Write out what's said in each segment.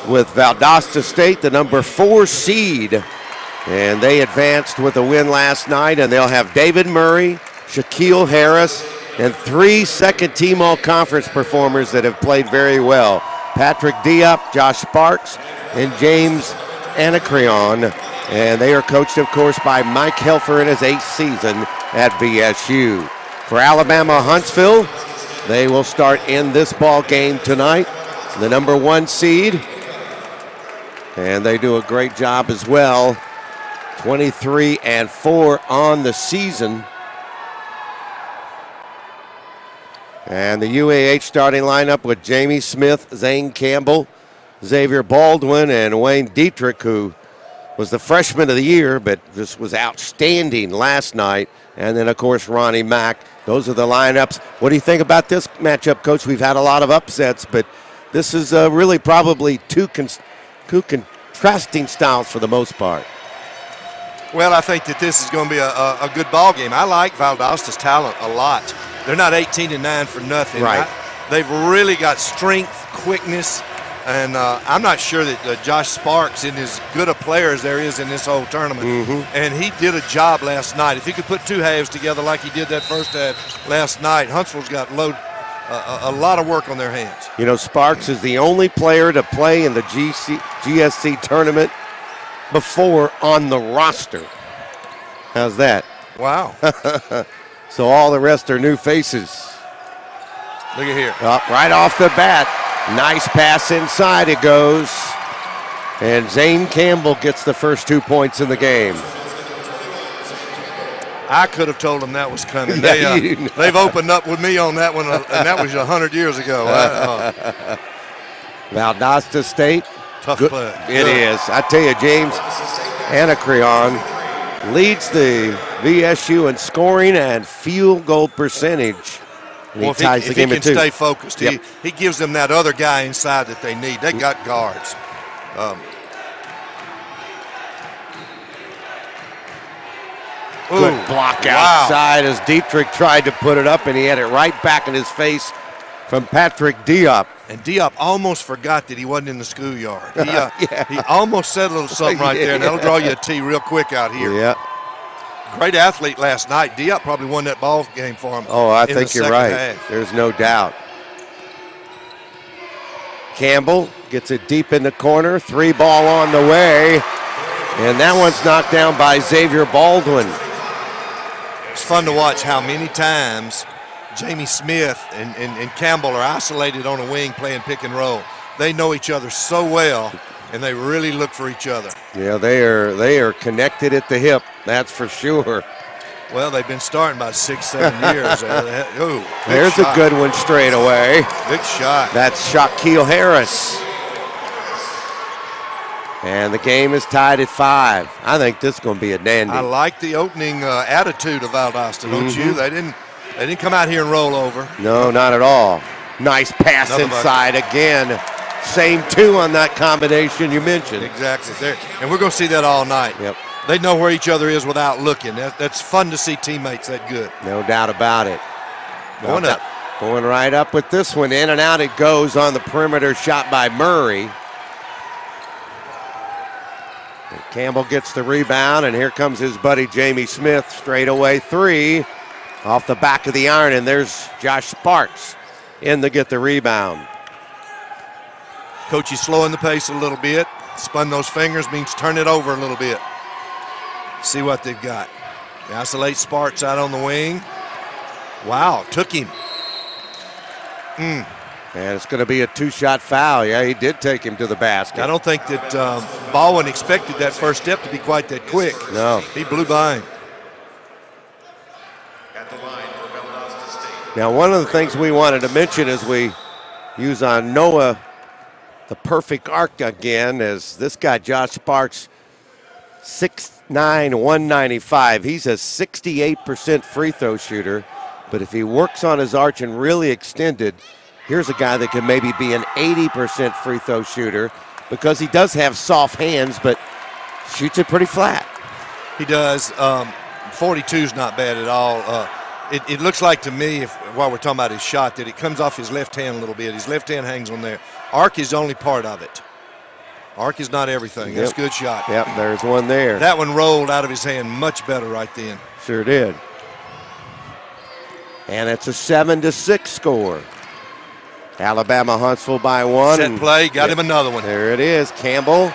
with Valdosta State, the number 4 seed. And they advanced with a win last night, and they'll have David Murray, Shaquille Harris, and 3 second-team all-conference performers that have played very well. Patrick Diop, Josh Sparks, and James Anacreon. And they are coached, of course, by Mike Helfer in his 8th season at VSU. For Alabama Huntsville, they will start in this ball game tonight, the number 1 seed. And they do a great job as well. 23-4 on the season. And the UAH starting lineup with Jamie Smith, Zane Campbell, Xavier Baldwin, and Wayne Dietrich, who was the freshman of the year, but just was outstanding last night. And then, of course, Ronnie Mack. Those are the lineups. What do you think about this matchup, Coach? We've had a lot of upsets, but this is really probably two contrasting styles for the most part. Well, I think that this is going to be a good ball game. I like Valdosta's talent a lot. They're not 18-9 for nothing. Right. They've really got strength, quickness, and I'm not sure that Josh Sparks is as good a player as there is in this whole tournament. And he did a job last night. If he could put 2 halves together like he did that first half last night, Huntsville's got a lot of work on their hands. You know, Sparks is the only player to play in the GSC tournament before on the roster. How's that? Wow. So all the rest are new faces. Look at here. Right off the bat. Nice pass inside it goes. And Zane Campbell gets the first 2 points in the game. I could have told them that was coming. Yeah, they've opened up with me on that one, and that was 100 years ago. Valdosta State. Tough play. It is. I tell you, James Anacreon leads the VSU in scoring and field goal percentage. And well, he ties the game if he at 2. can stay focused, Yep. he gives them that other guy inside that they need. They got guards. Good block outside as Dietrich tried to put it up, and he had it right back in his face from Patrick Diop. And Diop almost forgot that he wasn't in the schoolyard. He almost said a little something right there, and that'll draw you a T real quick out here. Yeah. Great athlete last night. Diop probably won that ball game for him. Oh, I think you're right. Half. There's no doubt. Campbell gets it deep in the corner. 3 ball on the way. And that one's knocked down by Xavier Baldwin. It's fun to watch how many times Jamie Smith and Campbell are isolated on a wing playing pick and roll. They know each other so well, and they really look for each other. Yeah, they are connected at the hip, that's for sure. Well, they've been starting about 6-7 years. There's a good one straight away. Big shot. That's Shaquille Harris. And the game is tied at 5. I think this is going to be a dandy. I like the opening attitude of Valdosta, don't you? They didn't come out here and roll over. No, not at all. Nice pass inside again. Same 2 on that combination you mentioned. Exactly. And we're going to see that all night. Yep. They know where each other is without looking. That's fun to see teammates that good. No doubt about it. Going up. Going right up with this one. In and out it goes on the perimeter, shot by Murray. And Campbell gets the rebound, and here comes his buddy Jamie Smith. Straight away 3 off the back of the iron, and there's Josh Sparks in to get the rebound. Coach is slowing the pace a little bit. Spun those fingers means turn it over a little bit. See what they've got. They isolate Sparks out on the wing. Wow, took him. And it's going to be a 2-shot foul. Yeah, he did take him to the basket. I don't think that Baldwin expected that first step to be quite that quick. No. He blew by him. Now, one of the things we wanted to mention as we use on Noah the perfect arc again is this guy, Josh Sparks, 6'9", 195. He's a 68% free throw shooter, but if he works on his arch and really extended, here's a guy that could maybe be an 80% free throw shooter because he does have soft hands, but shoots it pretty flat. He does. 42's not bad at all. It looks like to me, while we're talking about his shot, that it comes off his left hand a little bit. His left hand hangs on there. Arc is only part of it. Arc is not everything. That's a good shot. Yep, there's one there. That one rolled out of his hand much better right then. Sure did. And it's a 7-6 score. Alabama Huntsville by 1. Set play, got him another one. There it is, Campbell.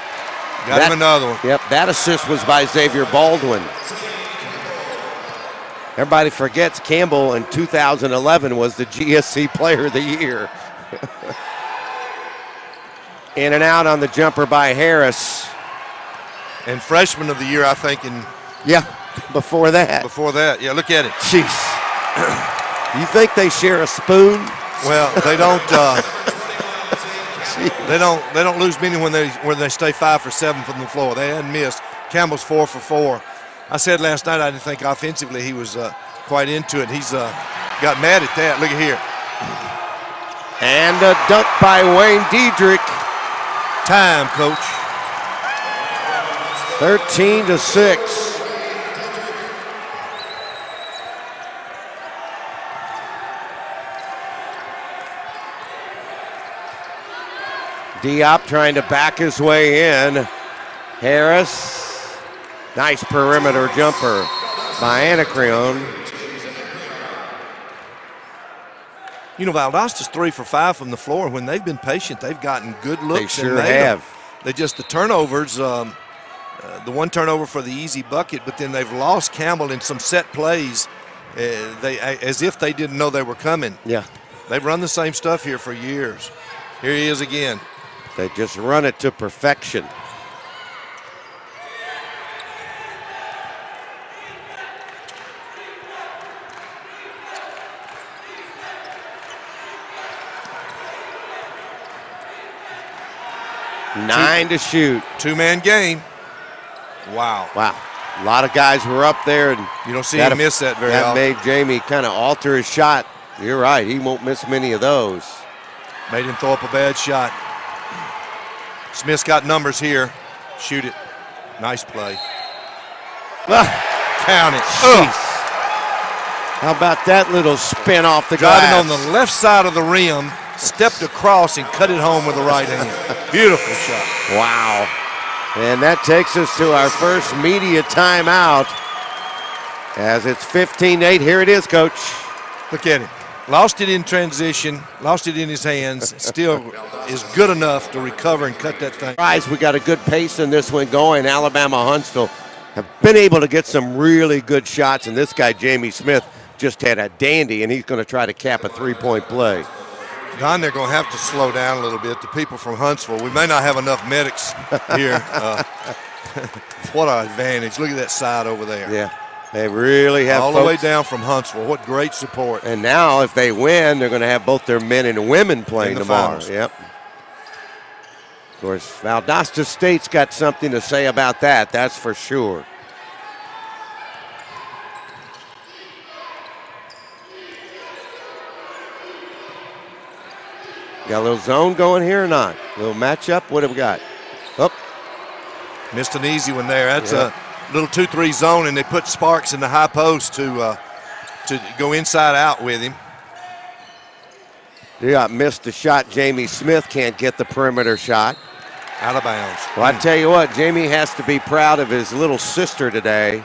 Got him another one. Yep, that assist was by Xavier Baldwin. Everybody forgets Campbell in 2011 was the GSC Player of the Year. In and out on the jumper by Harris. And Freshman of the Year, I think, before that. Before that, yeah, look at it. Jeez. You think they share a spoon? Well, they don't. They don't lose many when they stay 5 for 7 from the floor. They hadn't missed. Campbell's 4 for 4. I said last night I didn't think offensively he was quite into it. He's got mad at that. Look at here. And a dunk by Wayne Diedrich. Time, coach. 13-6. Diop trying to back his way in. Harris, nice perimeter jumper by Anacreon. You know, Valdosta's 3 for 5 from the floor. When they've been patient, they've gotten good looks. They sure have. They just, the turnovers, the one turnover for the easy bucket, but then they've lost Campbell in some set plays as if they didn't know they were coming. Yeah. They've run the same stuff here for years. Here he is again. They just run it to perfection. Nine to shoot. Two-man game. Wow. Wow. A lot of guys were up there, and you don't see him miss that very often. That made Jamie kind of alter his shot. You're right. He won't miss many of those. Made him throw up a bad shot. Smith's got numbers here. Shoot it. Nice play. Count it. How about that little spin off the Driving glass? on the left side of the rim, stepped across and cut it home with the right hand. Beautiful shot. Wow. And that takes us to our first media timeout. As it's 15-8. Here it is, Coach. Look at him. Lost it in transition, lost it in his hands, still is good enough to recover and cut that thing. We got a good pace in this one going. Alabama Huntsville have been able to get some really good shots, and this guy, Jamie Smith, just had a dandy, and he's going to try to cap a three-point play. Don, they're going to have to slow down a little bit. The people from Huntsville, we may not have enough medics here. What an advantage. Look at that side over there. Yeah. They really have all the way down from Huntsville. What great support. And now if they win, they're going to have both their men and women playing tomorrow. Finals. Yep. Of course, Valdosta State's got something to say about that, that's for sure. Got a little zone going here or not? A little matchup? What have we got? Oh. Missed an easy one there. That's a little 2-3 zone, and they put Sparks in the high post to go inside out with him. Yeah, missed the shot. Jamie Smith can't get the perimeter shot. Out of bounds. Well, I tell you what, Jamie has to be proud of his little sister today.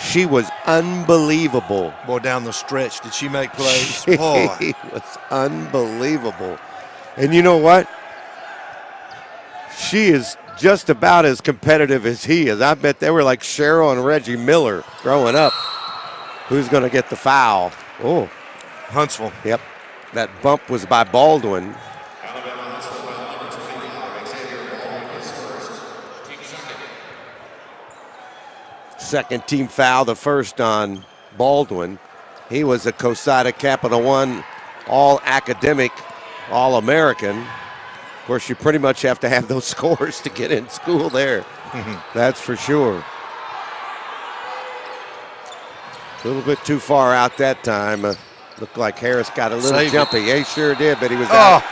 She was unbelievable. Boy, down the stretch, did she make plays? She was unbelievable. And you know what? She is just about as competitive as he is. I bet they were like Cheryl and Reggie Miller growing up. Who's going to get the foul? Oh. Huntsville. Yep. That bump was by Baldwin. Second team foul, the first on Baldwin. He was a Cosida Capital One All-Academic, All-American. Of course, you pretty much have to have those scores to get in school there. That's for sure. A little bit too far out that time. Looked like Harris got a little jumpy. He sure did, but he was out.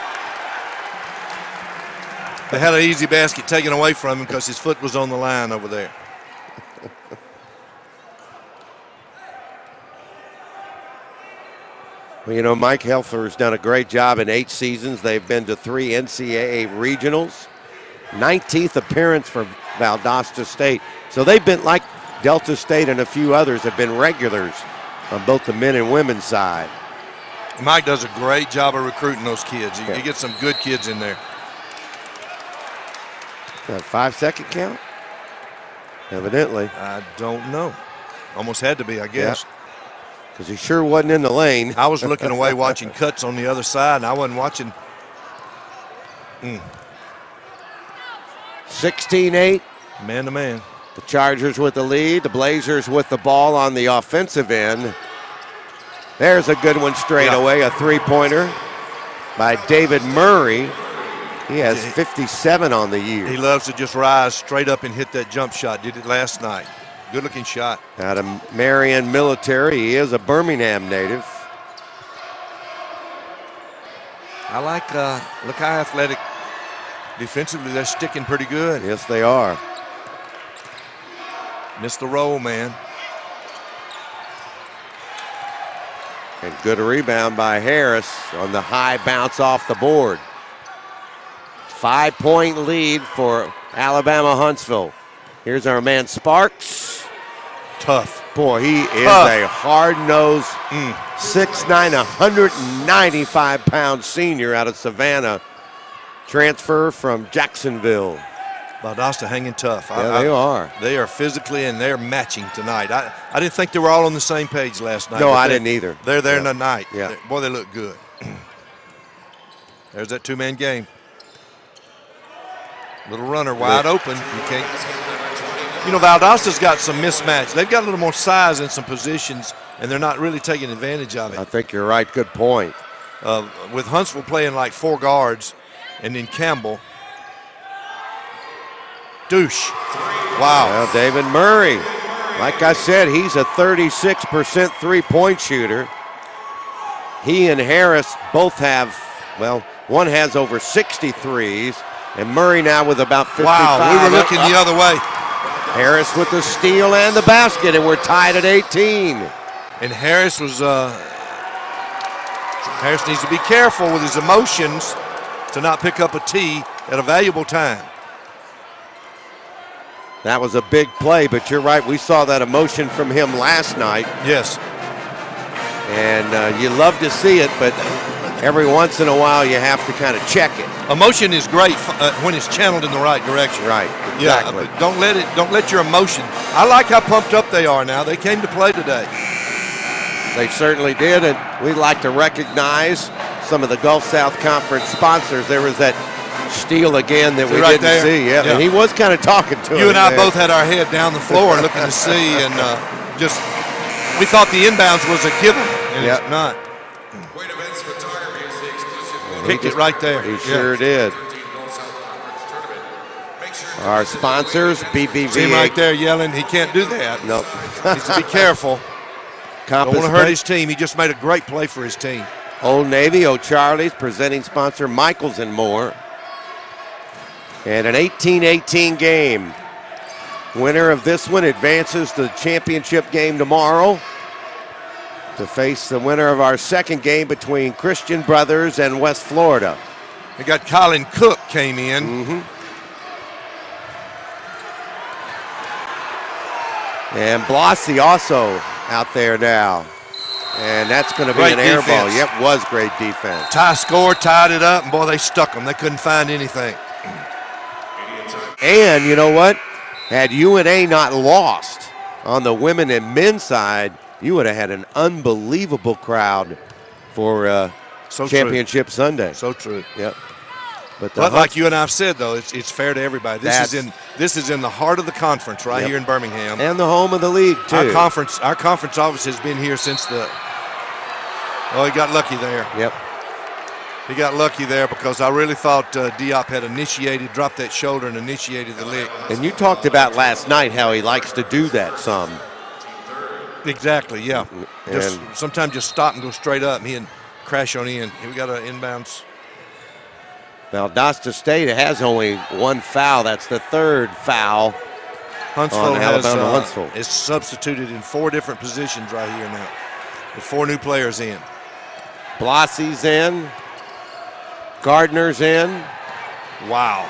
They had an easy basket taken away from him because his foot was on the line over there. Well, you know, Mike Helfer has done a great job in 8 seasons. They've been to 3 NCAA regionals. 19th appearance for Valdosta State. So they've been, like Delta State and a few others, have been regulars on both the men and women's side. Mike does a great job of recruiting those kids. You get some good kids in there. That 5-second count? Evidently. I don't know. Almost had to be, I guess. Because he sure wasn't in the lane. I was looking away watching cuts on the other side, and I wasn't watching. 16-8. Man to man. The Chargers with the lead. The Blazers with the ball on the offensive end. There's a good one straight away, a three-pointer by David Murray. He has 57 on the year. He loves to just rise straight up and hit that jump shot. Did it last night. Good-looking shot. Out of Marion Military. He is a Birmingham native. I like, look how athletic. Defensively, they're sticking pretty good. Yes, they are. Missed the roll, man. And good rebound by Harris on the high bounce off the board. 5-point lead for Alabama-Huntsville. Here's our man Sparks. Tough. Boy, he is a hard-nosed 6'9", 195-pound senior out of Savannah. Transfer from Jacksonville. Valdosta hanging tough. Yeah, they are. They are physically, and they're matching tonight. I didn't think they were all on the same page last night. No, I didn't either. They're there tonight. Yeah. Boy, they look good. There's that two-man game. Little runner wide open. You can't. You know, Valdosta's got some mismatch. They've got a little more size in some positions, and they're not really taking advantage of it. I think you're right. Good point. With Huntsville playing like 4 guards, and then Campbell. Douche. Wow. Well, David Murray, like I said, he's a 36% three-point shooter. He and Harris both have, well, one has over 63s, and Murray now with about 55. Wow, we were looking the other way. Harris with the steal and the basket, and we're tied at 18. And Harris was, Harris needs to be careful with his emotions to not pick up a tee at a valuable time. That was a big play, but you're right. We saw that emotion from him last night. Yes. And you love to see it, but every once in a while you have to kind of check it. Emotion is great when it's channeled in the right direction. Right, exactly. Yeah, don't let your emotion. I like how pumped up they are now. They came to play today. They certainly did, and we'd like to recognize some of the Gulf South Conference sponsors. There was that steal again that we didn't see. Yeah, and he was kind of talking to him. You and I both had our head down the floor looking to see, and just we thought the inbounds was a given, and it's not. Picked it right there. He sure did. Our sponsors, BBVA. See him right there yelling, he can't do that. Nope. Needs to be careful. Don't want to hurt his team. He just made a great play for his team. Old Navy, O'Charlie's, presenting sponsor Michaels and more. And an 18-18 game. Winner of this one advances to the championship game tomorrow to face the winner of our second game between Christian Brothers and West Florida. We got Colin Cook came in. And Blasi also out there now. And that's going to be an air ball. Yep, was great defense. Tie score, tied it up, and boy, they stuck them. They couldn't find anything. And you know what? Had UNA not lost on the women and men's side, you would have had an unbelievable crowd for Championship Sunday. So true. Yep. But like you and I've said, though, it's fair to everybody. This is in the heart of the the right here in Birmingham, and the home of the league too. Our conference office has been here since the. Oh, he got lucky there. Yep. He got lucky there because I really thought Diop had dropped that shoulder and initiated the lick. And you talked about last night how he likes to do that some. Exactly, yeah. Sometimes just stop and go straight up and crash on in. Here we got an inbounds. Valdosta State has only one foul. That's the third foul. Huntsville Huntsville is substituted in 4 different positions right here now. With 4 new players in. Blasi's in. Gardner's in. Wow.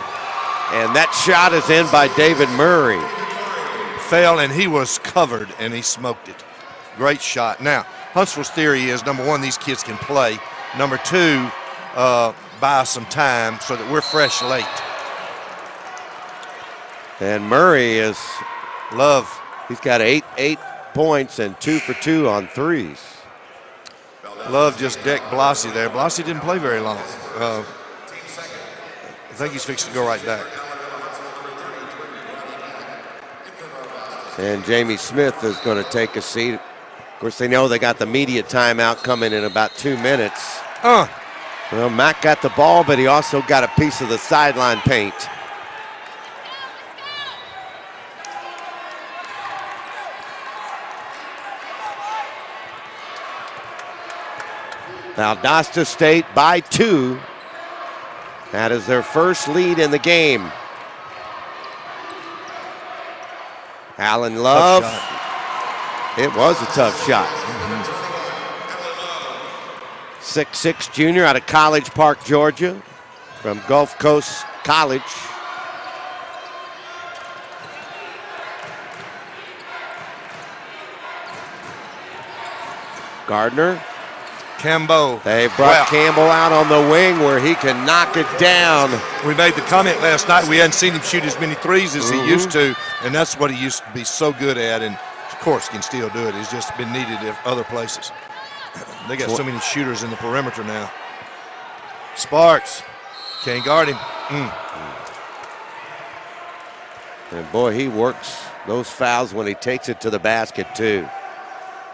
And that shot is in by David Murray. Fell, and he was covered, and he smoked it. Great shot. Now, Huntsville's theory is, number one, these kids can play. Number two, buy us some time so that we're fresh late. And Murray is Love. He's got eight points and 2 for 2 on threes. Love just decked Blassie there. Blassie didn't play very long. I think he's fixing to go right back. And Jamie Smith is going to take a seat. Of course, they know they got the media timeout coming in about 2 minutes. Well, Mack got the ball, but he also got a piece of the sideline paint. Valdosta State by 2. That is their first lead in the game. Alan Love. It was a tough shot. 6'6" junior out of College Park, Georgia, from Gulf Coast College. Gardner. Cambo. They brought Campbell out on the wing where he can knock it down. We made the comment last night we hadn't seen him shoot as many threes as he used to, and that's what he used to be so good at, and of course can still do it. He's just been needed at other places. They got so many shooters in the perimeter now. Sparks can't guard him. And boy, he works those fouls when he takes it to the basket too.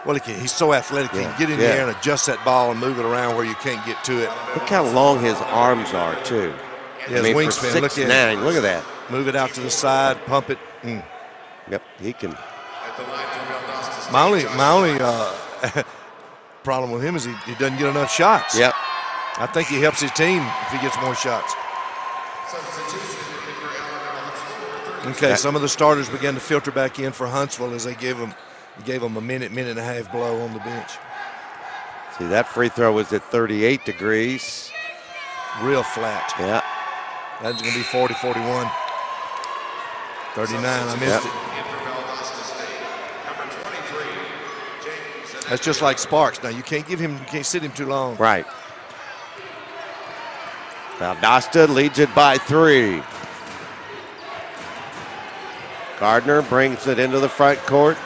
Well, he's so athletic. He can get in there and adjust that ball and move it around where you can't get to it. Look how long his arms are, too. Yeah, his wingspan. Look at 6'9", look at that. Move it out to the side, pump it. Yep, he can. My only problem with him is he doesn't get enough shots. Yep. I think he helps his team if he gets more shots. Okay, some of the starters began to filter back in for Huntsville as they gave him a minute and a half blow on the bench. See, that free throw was at 38 degrees. Real flat. Yeah. That's going to be 40-41. 39, I missed it. That's just like Sparks. Now, you can't sit him too long. Right. Valdosta leads it by 3. Gardner brings it into the front court.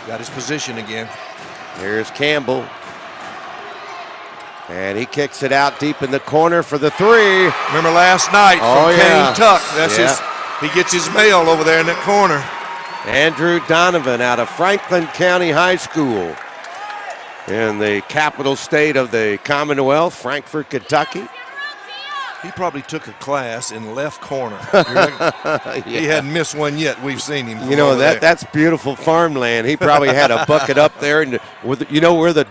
Got his position again. Here's Campbell. And he kicks it out deep in the corner for the 3. Remember last night from Kane Tuck. That's he gets his mail over there in that corner. Andrew Donovan out of Franklin County High School in the capital state of the Commonwealth, Frankfort, Kentucky. He probably took a class in the left corner. He hadn't missed one yet. We've seen him. You know, that's beautiful farmland. He probably had a bucket up there, and you know where the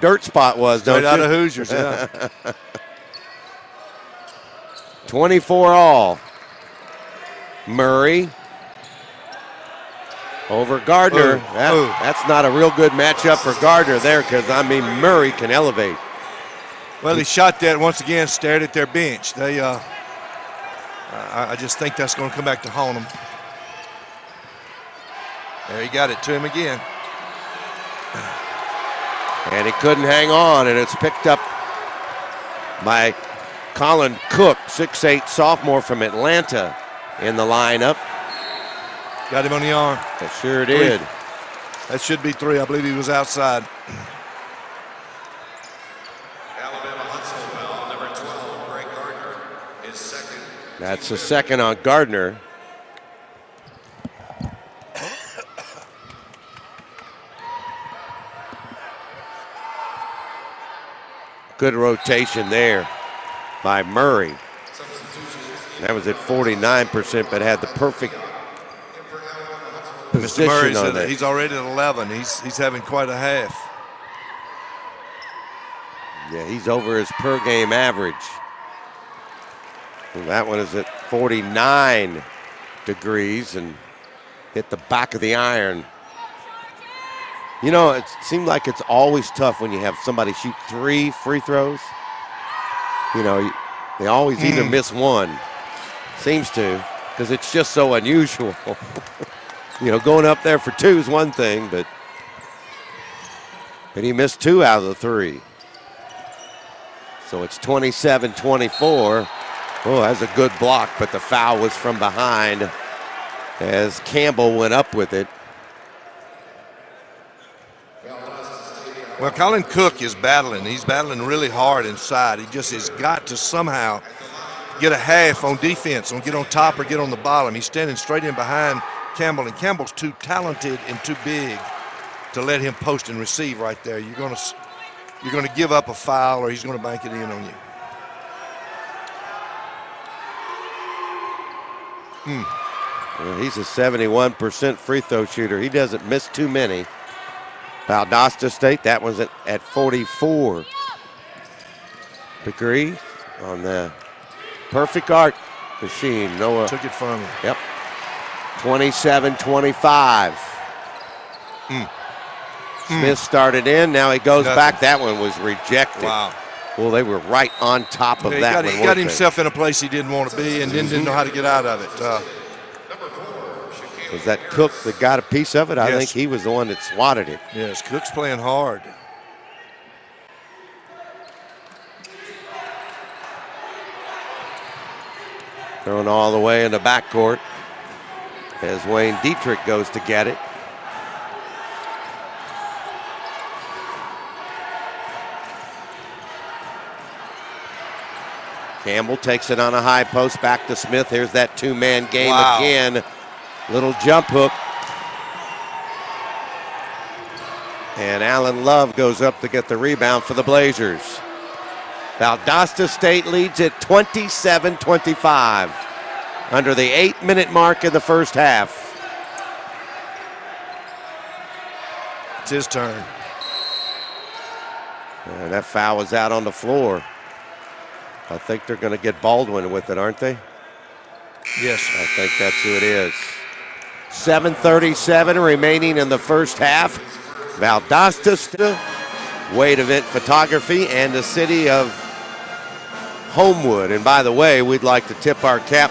dirt spot was, don't you? Straight out of Hoosiers, yeah. 24 all. Murray over Gardner. That's not a real good matchup for Gardner there, because, I mean, Murray can elevate. Well, he shot that once again, stared at their bench. They, I just think that's going to come back to haunt them. There, he got it to him again. And he couldn't hang on, and it's picked up by Colin Cook, 6'8" sophomore from Atlanta in the lineup. Got him on the arm. That sure did. That should be 3. I believe he was outside. That's a second on Gardner. Good rotation there by Murray. That was at 49%, but had the perfect position on it. He's already at 11. He's having quite a half. Yeah, he's over his per game average. And that one is at 49 degrees and hit the back of the iron. You know, it seems like it's always tough when you have somebody shoot 3 free throws. You know, they always either miss one. Seems to, because it's just so unusual. You know, going up there for 2 is one thing, but he missed 2 out of the 3. So it's 27-24. Oh, that's a good block, but the foul was from behind as Campbell went up with it. Well, Colin Cook is battling. He's battling really hard inside. He just has got to somehow get a half on defense, or get on top or get on the bottom. He's standing straight in behind Campbell, and Campbell's too talented and too big to let him post and receive right there. You're going to give up a foul, or he's going to bank it in on you. Well, he's a 71% free throw shooter. He doesn't miss too many. Valdosta State, that one's at 44 degrees on the perfect arc machine. Noah took it from him. Yep. 27-25. Smith started in. Now he goes back. That one was rejected. Wow. Well, they were right on top of that one. He got himself in a place he didn't want to be, and then didn't know how to get out of it. Was that Cook that got a piece of it? I think he was the one that swatted it. Yes, Cook's playing hard. Thrown all the way in the backcourt as Wayne Dietrich goes to get it. Campbell takes it on a high post back to Smith. Here's that 2-man game again. Little jump hook. And Allen Love goes up to get the rebound for the Blazers. Valdosta State leads at 27-25 under the 8-minute mark in the first half. It's his turn. And that foul is out on the floor. I think they're going to get Baldwin with it, aren't they? Yes. I think that's who it is. 7:37 remaining in the first half. Valdosta, Weight Event Photography, and the city of Homewood. And by the way, we'd like to tip our cap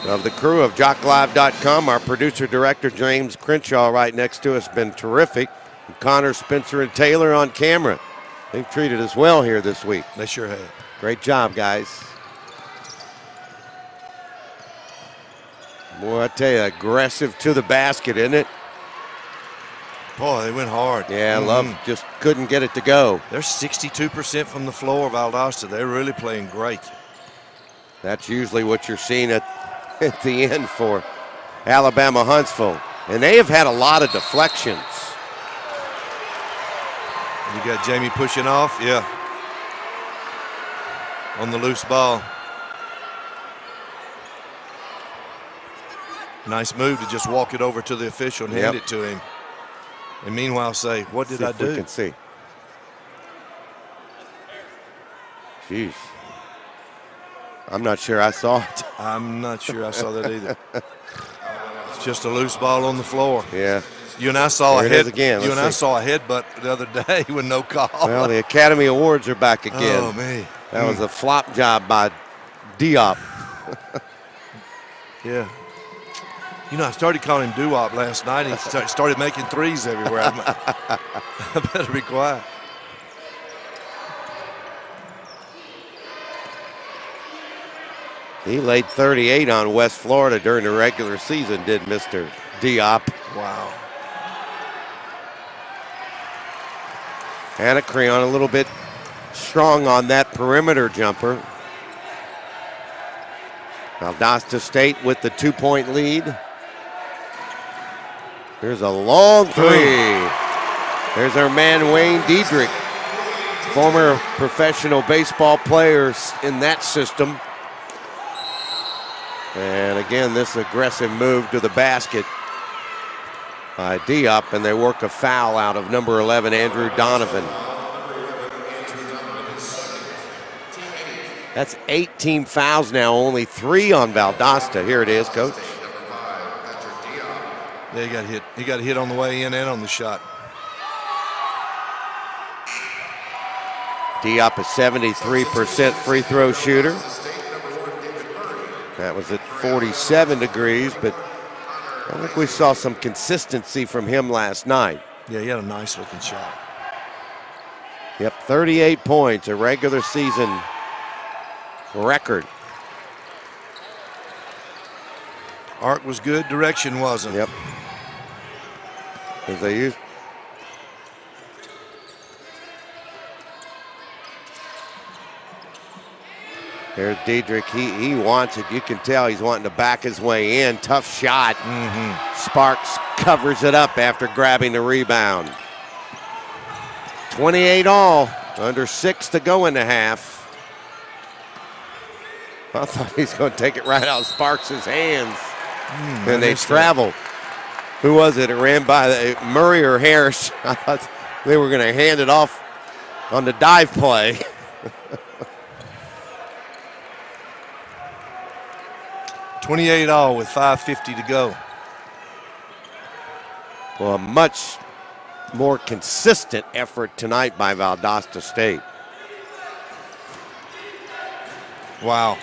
of the crew of JockLive.com. Our producer director, James Crenshaw, right next to us, been terrific. And Connor, Spencer, and Taylor on camera. They've treated us well here this week. They sure have. Great job, guys. Boy, I tell you, aggressive to the basket, isn't it? Boy, they went hard. Yeah, Love just couldn't get it to go. They're 62% from the floor, Valdosta. They're really playing great. That's usually what you're seeing at the end for Alabama Huntsville. And they have had a lot of deflections. You got Jamie pushing off, yeah. On the loose ball. Nice move to just walk it over to the official and hand it to him. And meanwhile say, what did I do? We can see. Jeez. I'm not sure I saw it. I'm not sure I saw that either. It's just a loose ball on the floor. Yeah. You and I saw there a head. again. You and I saw a headbutt the other day with no call. Well, the Academy Awards are back again. Oh man, that was a flop job by Diop. Yeah. You know, I started calling him Doo-Wop last night. He started making threes everywhere. I better be quiet. He laid 38 on West Florida during the regular season, did Mr. Diop. Wow. Anacreon a little bit strong on that perimeter jumper. Valdosta State with the 2-point lead. There's a long three. There's our man Wayne Dietrich, former professional baseball player in that system. And again, this aggressive move to the basket by Diop, and they work a foul out of number 11, Andrew Donovan. That's 18 fouls now, only 3 on Valdosta. Here it is, Coach. Yeah, he got hit. He got hit on the way in and on the shot. Diop, a 73% free throw shooter. That was at 47 degrees, but I think we saw some consistency from him last night. Yeah, he had a nice looking shot. Yep, 38 points, a regular season record. Arc was good, direction wasn't. Yep. As they used. There's Diedrich. He wants it. You can tell he's wanting to back his way in. Tough shot. Sparks covers it up after grabbing the rebound. 28 all. Under 6 to go in the half. I thought he's going to take it right out of Sparks' hands. And they traveled. Who was it? It ran by Murray or Harris. I thought they were going to hand it off on the dive play. $28 all with 5:50 to go. Well, a much more consistent effort tonight by Valdosta State. Wow.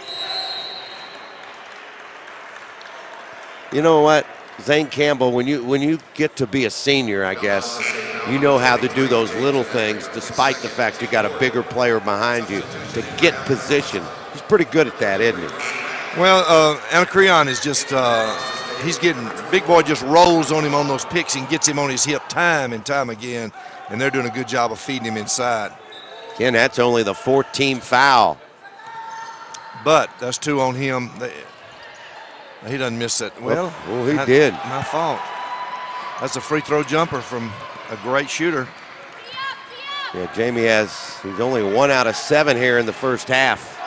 You know what, Zane Campbell, when you get to be a senior, I guess, you know how to do those little things despite the fact you got a bigger player behind you to get position. He's pretty good at that, isn't he? Well, Anacreon is just, he's getting, Big Boy just rolls on him on those picks and gets him on his hip time and time again, and they're doing a good job of feeding him inside. Again, that's only the 14th foul. But that's 2 on him. He doesn't miss that. Well, he did. My fault. That's a free throw jumper from a great shooter. Yeah, Jamie he's only 1 out of 7 here in the first half.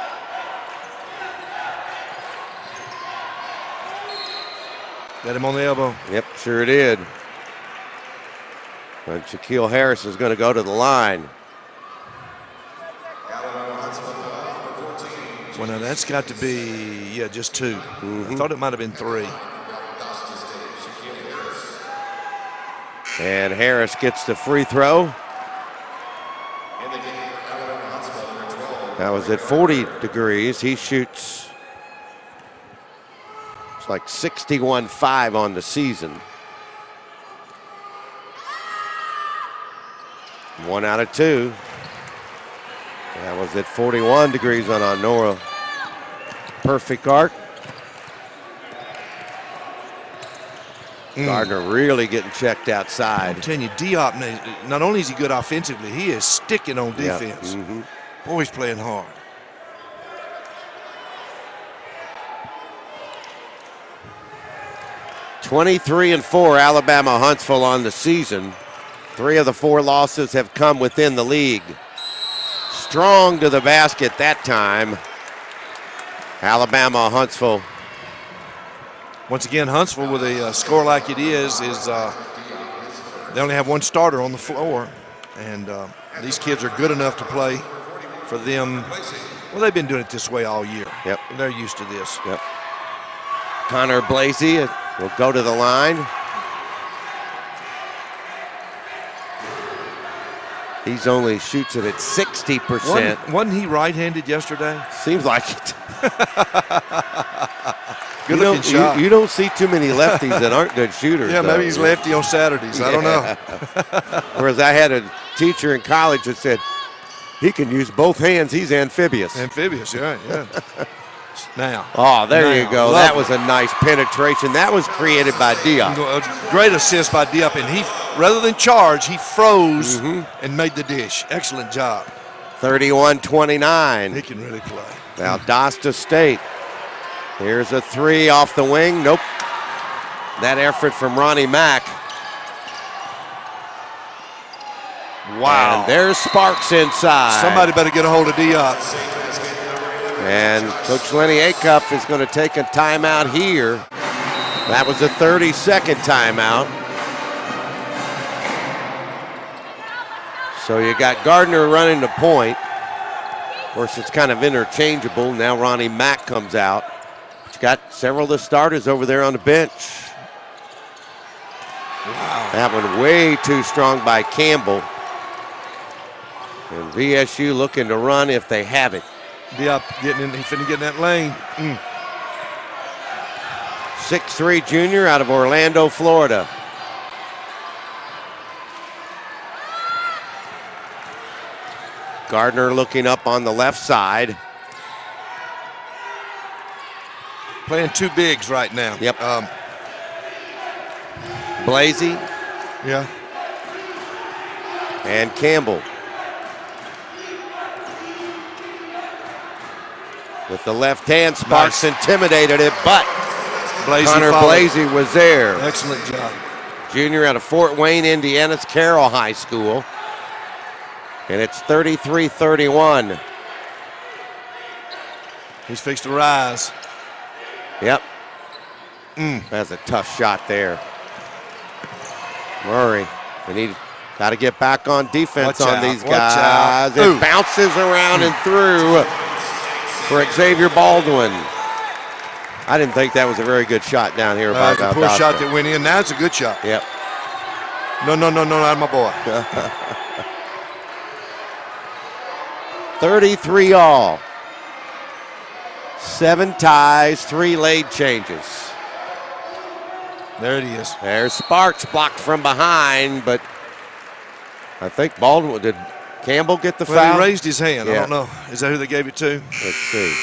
Got him on the elbow. Yep, sure did. And Shaquille Harris is going to go to the line. Well, now that's got to be, yeah, just 2. I thought it might have been 3. And Harris gets the free throw. That was at 40 degrees. He shoots, it's like 61.5 on the season. 1 out of 2. That was at 41 degrees on Honora. Perfect arc. Gardner really getting checked outside. I'm telling you, Diop, not only is he good offensively, he is sticking on defense. Yep. Boy, he's playing hard. (23-4) Alabama-Huntsville on the season. 3 of the 4 losses have come within the league. Strong to the basket that time. Alabama-Huntsville. Once again, Huntsville with a score like it is they only have 1 starter on the floor, and these kids are good enough to play for them. Well, they've been doing it this way all year. Yep. They're used to this. Yep. Connor Blasey will go to the line. He's only shoots it at 60%. Wasn't he right-handed yesterday? Seems like it. Good looking shot. You don't see too many lefties that aren't good shooters. Yeah, maybe he's lefty on Saturdays. I don't know. Whereas I had a teacher in college that said he can use both hands. He's amphibious. Amphibious, yeah. Now. Oh, there you go. Lovely. That was a nice penetration. That was created by Diop. A great assist by Diop, and he, rather than charge, he froze and made the dish. Excellent job. 31-29. He can really play. Valdosta State. Here's a 3 off the wing. Nope. That effort from Ronnie Mack. Wow. And there's Sparks inside. Somebody better get a hold of Diop. And Coach Lenny Acuff is going to take a timeout here. That was a 30-second timeout. So you got Gardner running the point. Of course, it's kind of interchangeable. Now Ronnie Mack comes out. But you got several of the starters over there on the bench. Wow. That one way too strong by Campbell. And VSU looking to run if they have it. Diop getting in, he finna get in that lane. 6'3" junior out of Orlando, Florida. Gardner looking up on the left side. Playing two bigs right now. Yep. Blasey. Yeah. And Campbell. With the left hand, Sparks intimidated it, but Connor Blasey was there. Excellent job. Junior out of Fort Wayne, Indiana's Carroll High School. And it's 33-31. He's fixed to rise. Yep. That's a tough shot there. Murray, we need got to get back on defense on these guys. It bounces around and through for Xavier Baldwin. I didn't think that was a very good shot down here by Valdosta. Poor shot that went in. Now it's a good shot. Yep. No, not my boy. 33 all. 7 ties, 3 late changes. There it is. There's Sparks blocked from behind, but I think Baldwin, did Campbell get the foul? He raised his hand. Yeah. I don't know. Is that who they gave it to? Let's see.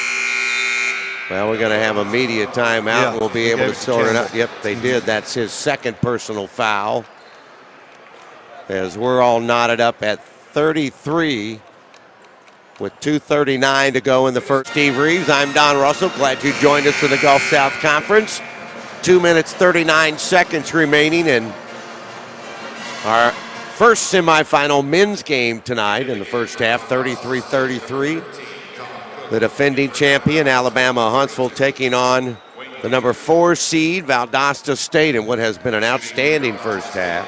Well, we're going to have a media timeout. Yeah, we'll be able to sort it out. Yep, they did. That's his second personal foul. As we're all knotted up at 33 with 2:39 to go in the first. Steve Reeves, I'm Don Russell. Glad you joined us for the Gulf South Conference. 2 minutes, 39 seconds remaining in our first semifinal men's game tonight in the first half, 33-33. The defending champion, Alabama-Huntsville, taking on the number 4 seed, Valdosta State, in what has been an outstanding first half.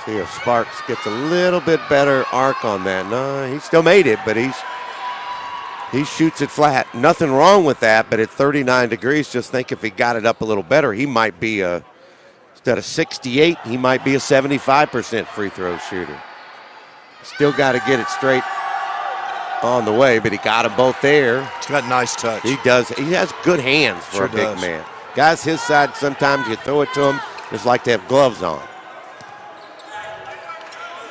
See if Sparks gets a little bit better arc on that. No, he still made it, but he shoots it flat. Nothing wrong with that, but at 39 degrees, just think if he got it up a little better, he might be instead of 68, he might be a 75% free throw shooter. Still got to get it straight on the way, but he got them both there. He's got a nice touch. He does. He has good hands for a big man. Guys his side, sometimes you throw it to him, just like to have gloves on.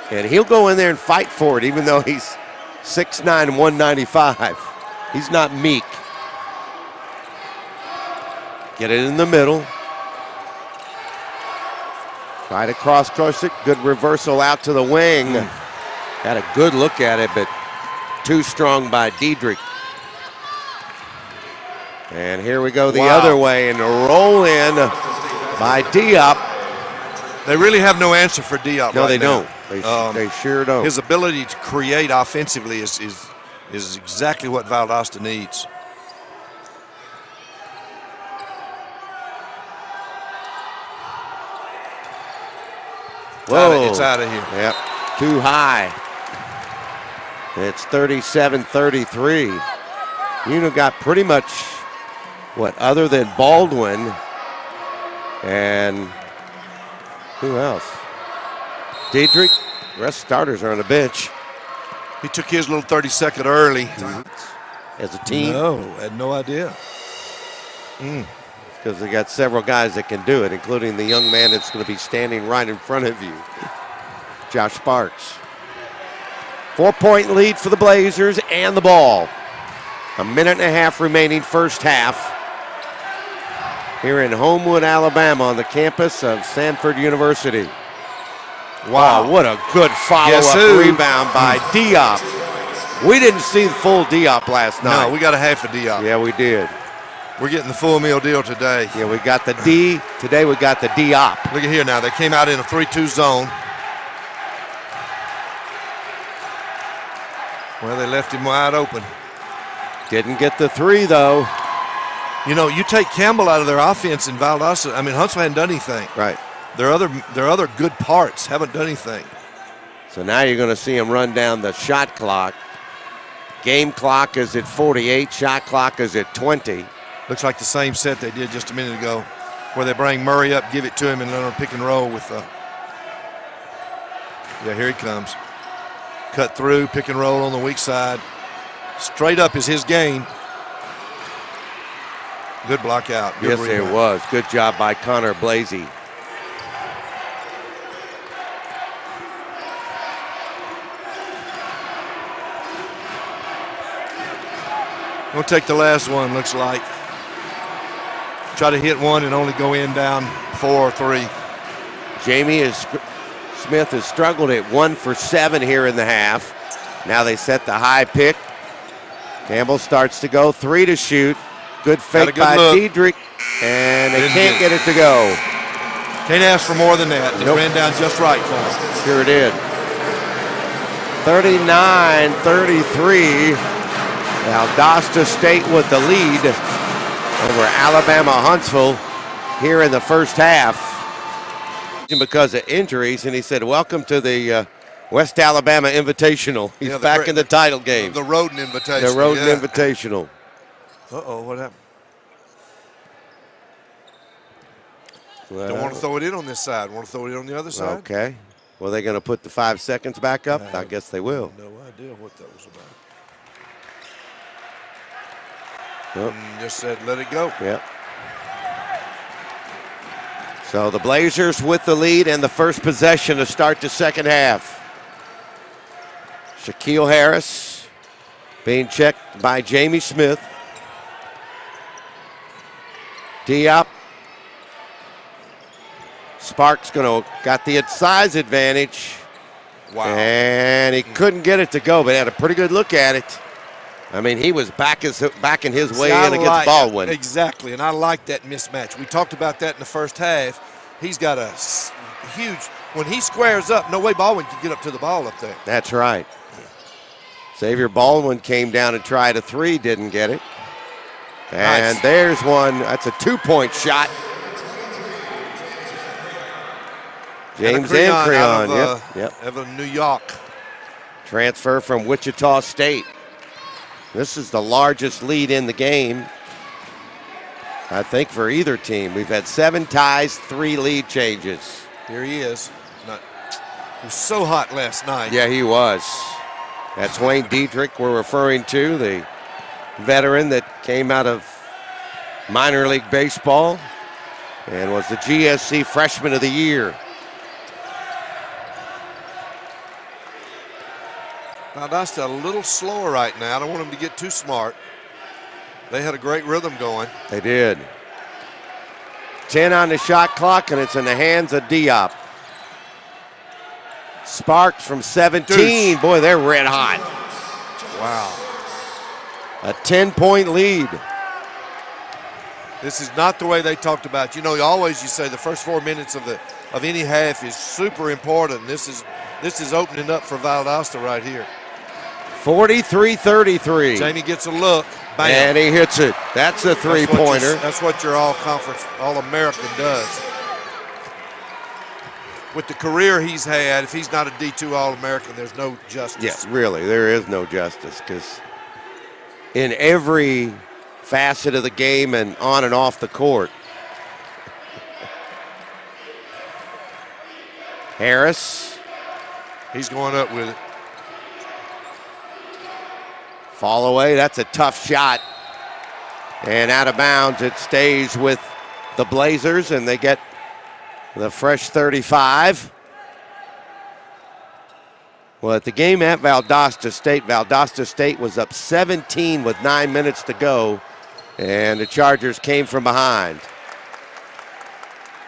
And he'll go in there and fight for it, even though he's 6'9", 195. He's not meek. Get it in the middle. Try to cross it. Good reversal out to the wing. Got a good look at it, but too strong by Diedrich. And here we go the other way, and a roll in by Diop. They really have no answer for Diop. No, right they now. don't. They sure don't. His ability to create offensively is exactly what Valdosta needs. Whoa. It's out of here. Yep, too high. It's 37-33. Uno got pretty much, other than Baldwin and who else? Diedrich. The rest starters are on the bench. He took his little 30-second early. As a team? No, had no idea. Because they got several guys that can do it, including the young man that's going to be standing right in front of you, Josh Sparks. 4-point lead for the Blazers and the ball. 1.5 minutes remaining first half here in Homewood, Alabama, on the campus of Sanford University. Wow, what a good follow-up rebound by Diop. We didn't see the full Diop last night. No, we got a half of Diop. Yeah, we did. We're getting the full meal deal today. Yeah, we got the D. Today we got the Diop. Look at here now. They came out in a 3-2 zone. Well, they left him wide open. Didn't get the 3, though. You know, you take Campbell out of their offense in Valdosta. I mean, Huntsville hadn't done anything. Right. Their other good parts haven't done anything. So now you're going to see him run down the shot clock. Game clock is at 48. Shot clock is at 20. Looks like the same set they did just a minute ago, where they bring Murray up, give it to him, and then on pick and roll with yeah, here he comes. Cut through, pick and roll on the weak side. Straight up is his game. Good block out. Good yes, rebound. it was. Good job by Connor Blasey. We'll take the last one, looks like. Try to hit one and only go in down 4 or 3. Smith has struggled at 1 for 7 here in the half. Now they set the high pick. Campbell starts to go, 3 to shoot. Good fake by Diedrich, and they can't get it to go. Can't ask for more than that. It ran down just right for him. Sure did. 39-33. Valdosta State with the lead over Alabama-Huntsville here in the first half. Because of injuries, and he said, welcome to the West Alabama Invitational. He's back in the title game. The Roden Invitational. The Roden Invitational. Uh-oh, what happened? Don't want to throw it in on this side. Want to throw it in on the other side? Okay. Well, they're going to put the 5 seconds back up? I guess they will. No idea what that was about. Yep. Just said, let it go. Yep. So the Blazers with the lead and the first possession to start the second half. Shaquille Harris being checked by Jamie Smith. Diop. Sparks got the size advantage. Wow. And he couldn't get it to go, but had a pretty good look at it. I mean, he was backing his way in against Baldwin. Exactly, and I like that mismatch. We talked about that in the first half. He's got a huge, when he squares up, no way Baldwin can get up to the ball up there. That's right. Xavier Baldwin came down and tried a 3, didn't get it. And nice. There's one, that's a 2-point shot. James Ancreon, yep. Out of New York. Transfer from Wichita State. This is the largest lead in the game, I think, for either team. We've had 7 ties, 3 lead changes. Here he is. He was so hot last night. Yeah, he was. That's Wayne Diedrich we're referring to, the veteran that came out of minor league baseball and was the GSC Freshman of the Year. Now, that's a little slower right now. I don't want them to get too smart. They had a great rhythm going. They did. 10 on the shot clock, and it's in the hands of Diop. Sparks from 17. Deuce. Boy, they're red hot. Wow. A 10-point lead. This is not the way they talked about. You know, you say the first 4 minutes of any half is super important. This is opening up for Valdosta right here. 43-33. Jamie gets a look. Bam. And he hits it. That's a 3-pointer. That's what your All-American does. With the career he's had, if he's not a D2 All-American, there's no justice. Yes, really, there is no justice, because in every facet of the game and on and off the court. Harris. He's going up with it. Fall away, that's a tough shot. And out of bounds, it stays with the Blazers, and they get the fresh 35. Well, at the game at Valdosta State was up 17 with 9 minutes to go, and the Chargers came from behind.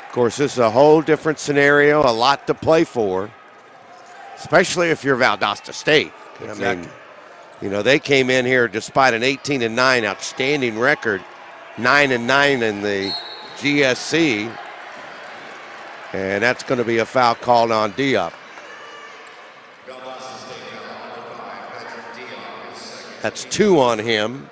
Of course, this is a whole different scenario, a lot to play for, especially if you're Valdosta State. Exactly. I mean, you know, they came in here despite an 18-9 outstanding record, 9-9 in the GSC, and that's going to be a foul called on Diop. That's 2 on him.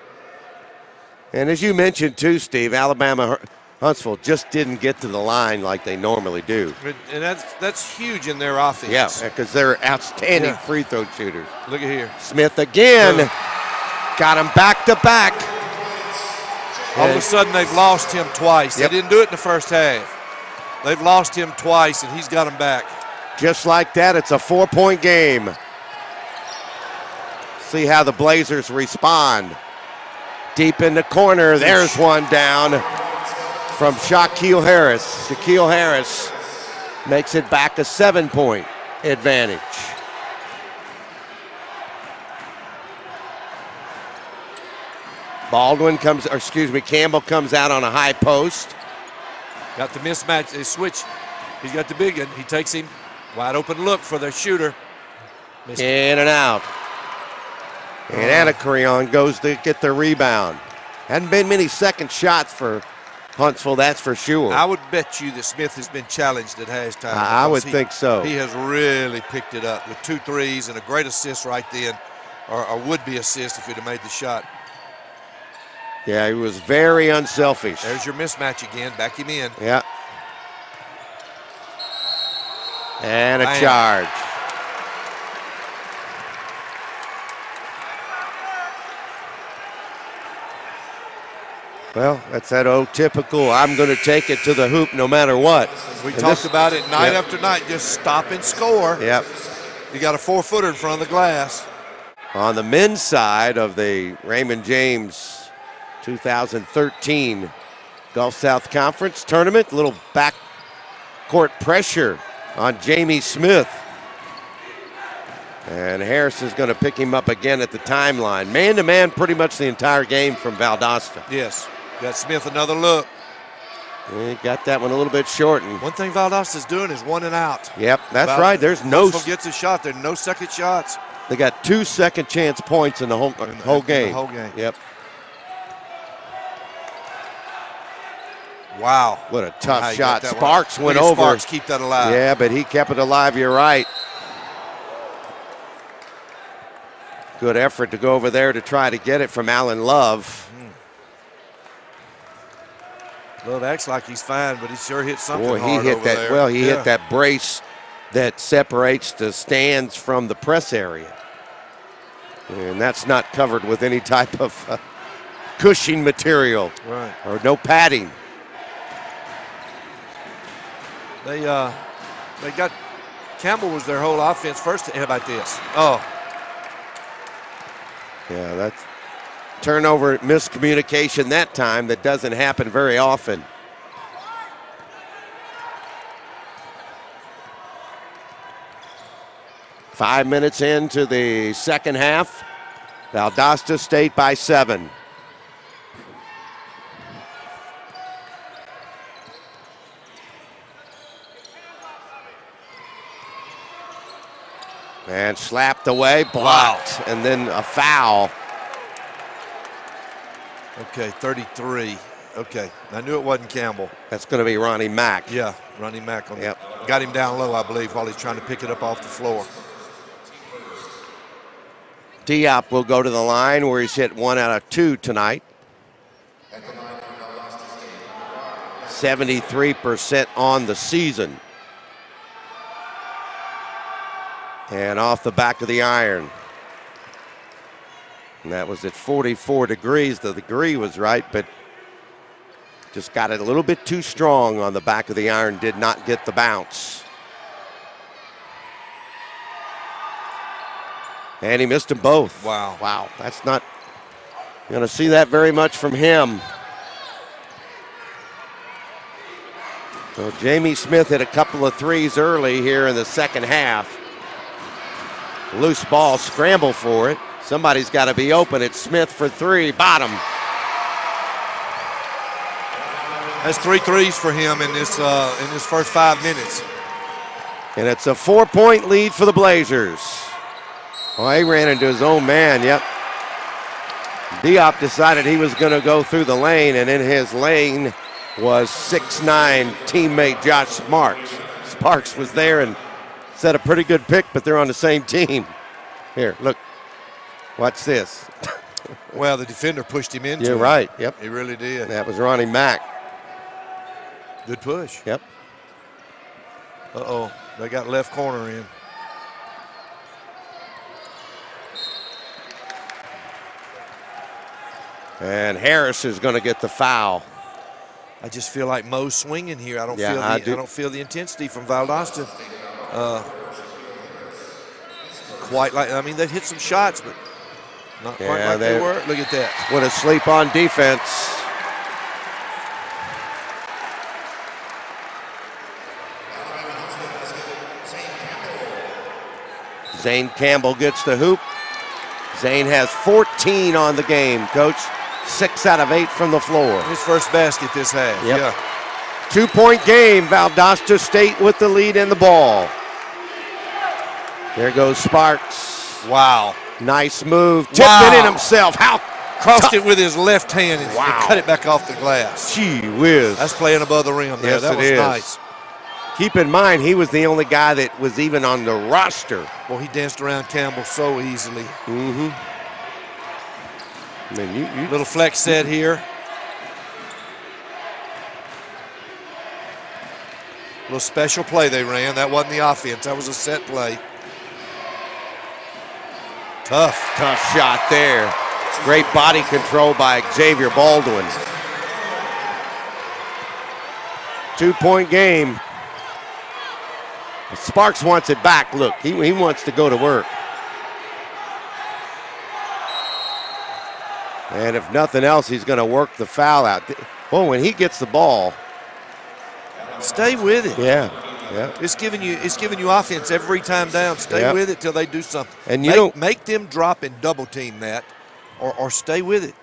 And as you mentioned too, Steve, Alabama-Huntsville just didn't get to the line like they normally do. And that's huge in their offense. Yeah, because they're outstanding free throw shooters. Look at here. Smith again. Got him back to back. All of a sudden they've lost him twice. They didn't do it in the first half. They've lost him twice, and he's got him back. Just like that, it's a 4-point game. See how the Blazers respond. Deep in the corner, there's one down from Shaquille Harris. Shaquille Harris makes it back a 7-point advantage. Campbell comes out on a high post. Got the mismatch, they switch. He's got the big one. He takes him wide open look for the shooter. Missed. In and out. And Anacreon goes to get the rebound. Hadn't been many second shots for Huntsville, that's for sure. I would bet you that Smith has been challenged at halftime. I would think so. He has really picked it up with 2 threes and a great assist right then, or would-be assist if he'd have made the shot. Yeah, he was very unselfish. There's your mismatch again. Back him in. Yeah. And a charge. Well, that's that old typical, I'm going to take it to the hoop no matter what. We talked about it night after night. Just stop and score. Yep. You got a 4-footer in front of the glass. On the men's side of the Raymond James 2013 Gulf South Conference tournament, a little backcourt pressure on Jamie Smith. And Harris is going to pick him up again at the timeline. Man-to-man pretty much the entire game from Valdosta. Yes. Got Smith another look. He got that one a little bit shortened. One thing Valdosta's doing is 1 and out. Yep, that's right. There's no. Gets a shot. There's no second shots. They got 2 second chance points in the whole game. The whole game. Yep. Wow. What a tough shot. Sparks went over. Sparks keep that alive. Yeah, but he kept it alive. You're right. Good effort to go over there to try to get it from Alan Love. Love acts like he's fine, but he sure hit something Boy, hard over there. Well, he hit that brace that separates the stands from the press area. And that's not covered with any type of cushioning material. Right. Or no padding. They got Campbell was their whole offense first. How about this? Oh. Yeah, that's turnover, miscommunication that time. That doesn't happen very often. Five minutes into the second half. Valdosta State by 7. And slapped away, blocked, and then a foul. Okay, 33. Okay, I knew it wasn't Campbell. That's going to be Ronnie Mack. Yeah, Ronnie Mack. Got him down low, I believe, while he's trying to pick it up off the floor. Diop will go to the line where he's hit 1 out of 2 tonight. 73% on the season. And off the back of the iron. And that was at 44 degrees. The degree was right, but just got it a little bit too strong on the back of the iron. Did not get the bounce. And he missed them both. Wow. Wow, that's not, you're going to see that very much from him. So Jamie Smith hit a couple of threes early here in the second half. Loose ball, scramble for it. Somebody's got to be open. It's Smith for 3, bottom. That's 3 threes for him in this first 5 minutes. And it's a 4-point lead for the Blazers. Oh, he ran into his own man, yep. Diop decided he was going to go through the lane, and in his lane was 6'9" teammate Josh Sparks. Sparks was there and set a pretty good pick, but they're on the same team. Here, look. Watch this. Well, the defender pushed him into it. You're right, yep. He really did. That was Ronnie Mack. Good push. Yep. Uh-oh, they got left corner in. And Harris is going to get the foul. I just feel like Mo's swinging here. I don't feel the intensity from Valdosta. Quite like, I mean, they've hit some shots, but Not quite like they were. Look at that. Went asleep on defense. Zane Campbell gets the hoop. Zane has 14 on the game, Coach. 6 out of 8 from the floor. His first basket this half. Yep. Yeah. 2-point game. Valdosta State with the lead in the ball. There goes Sparks. Wow. Nice move. Tipped it in himself. How crossed tough. it with his left hand and Wow. cut it back off the glass. Gee whiz. That's playing above the rim there. Yes, that it was is. nice. Keep in mind, he was the only guy that was even on the roster. Well, he danced around Campbell so easily. Mm-hmm. I mean, Little flex set here. Little special play they ran. That wasn't the offense. That was a set play. Tough shot there. Great body control by Xavier Baldwin. 2-point game. Sparks wants it back. Look, he wants to go to work. And if nothing else, he's going to work the foul out. Well, when he gets the ball, stay with it. Yeah. It's giving you offense every time down. Stay with it till they do something. And you make them drop and double team that, or stay with it.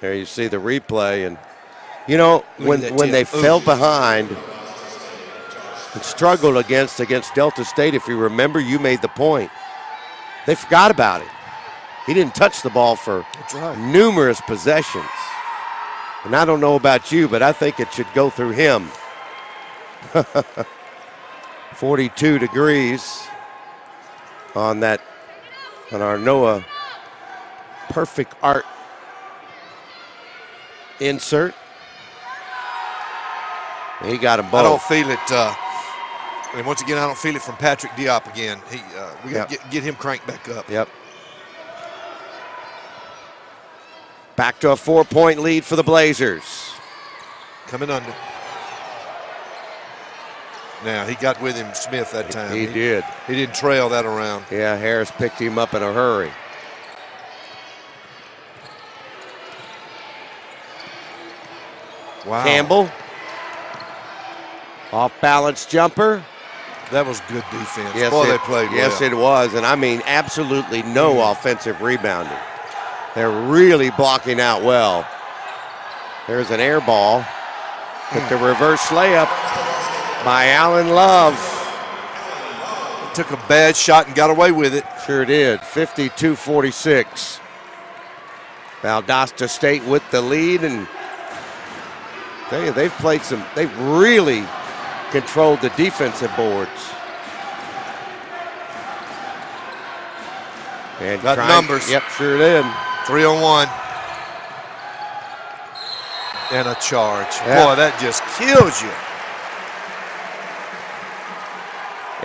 There you see the replay, and you know when they fell behind and struggled against Delta State, if you remember, you made the point. They forgot about it. He didn't touch the ball for numerous possessions. And I don't know about you, but I think it should go through him. 42 degrees on our Noah Perfect Art insert. He got them both. I don't feel it. And once again, I don't feel it from Patrick Diop again. We got to get him cranked back up. Yep. Back to a 4-point lead for the Blazers. Coming under. Now, he got with him, Smith, that time. He did. He didn't trail that around. Yeah, Harris picked him up in a hurry. Wow. Campbell. Off-balance jumper. That was good defense. Yes, Boy, they played well. Yes, it was. And I mean, absolutely no offensive rebounding. They're really blocking out well. There's an air ball with the reverse layup by Allen Love. Took a bad shot and got away with it. Sure did. 52-46. Valdosta State with the lead, and they've really controlled the defensive boards. And got numbers. Yep, sure did. 3-on-1. And a charge. Yeah. Boy, that just kills you.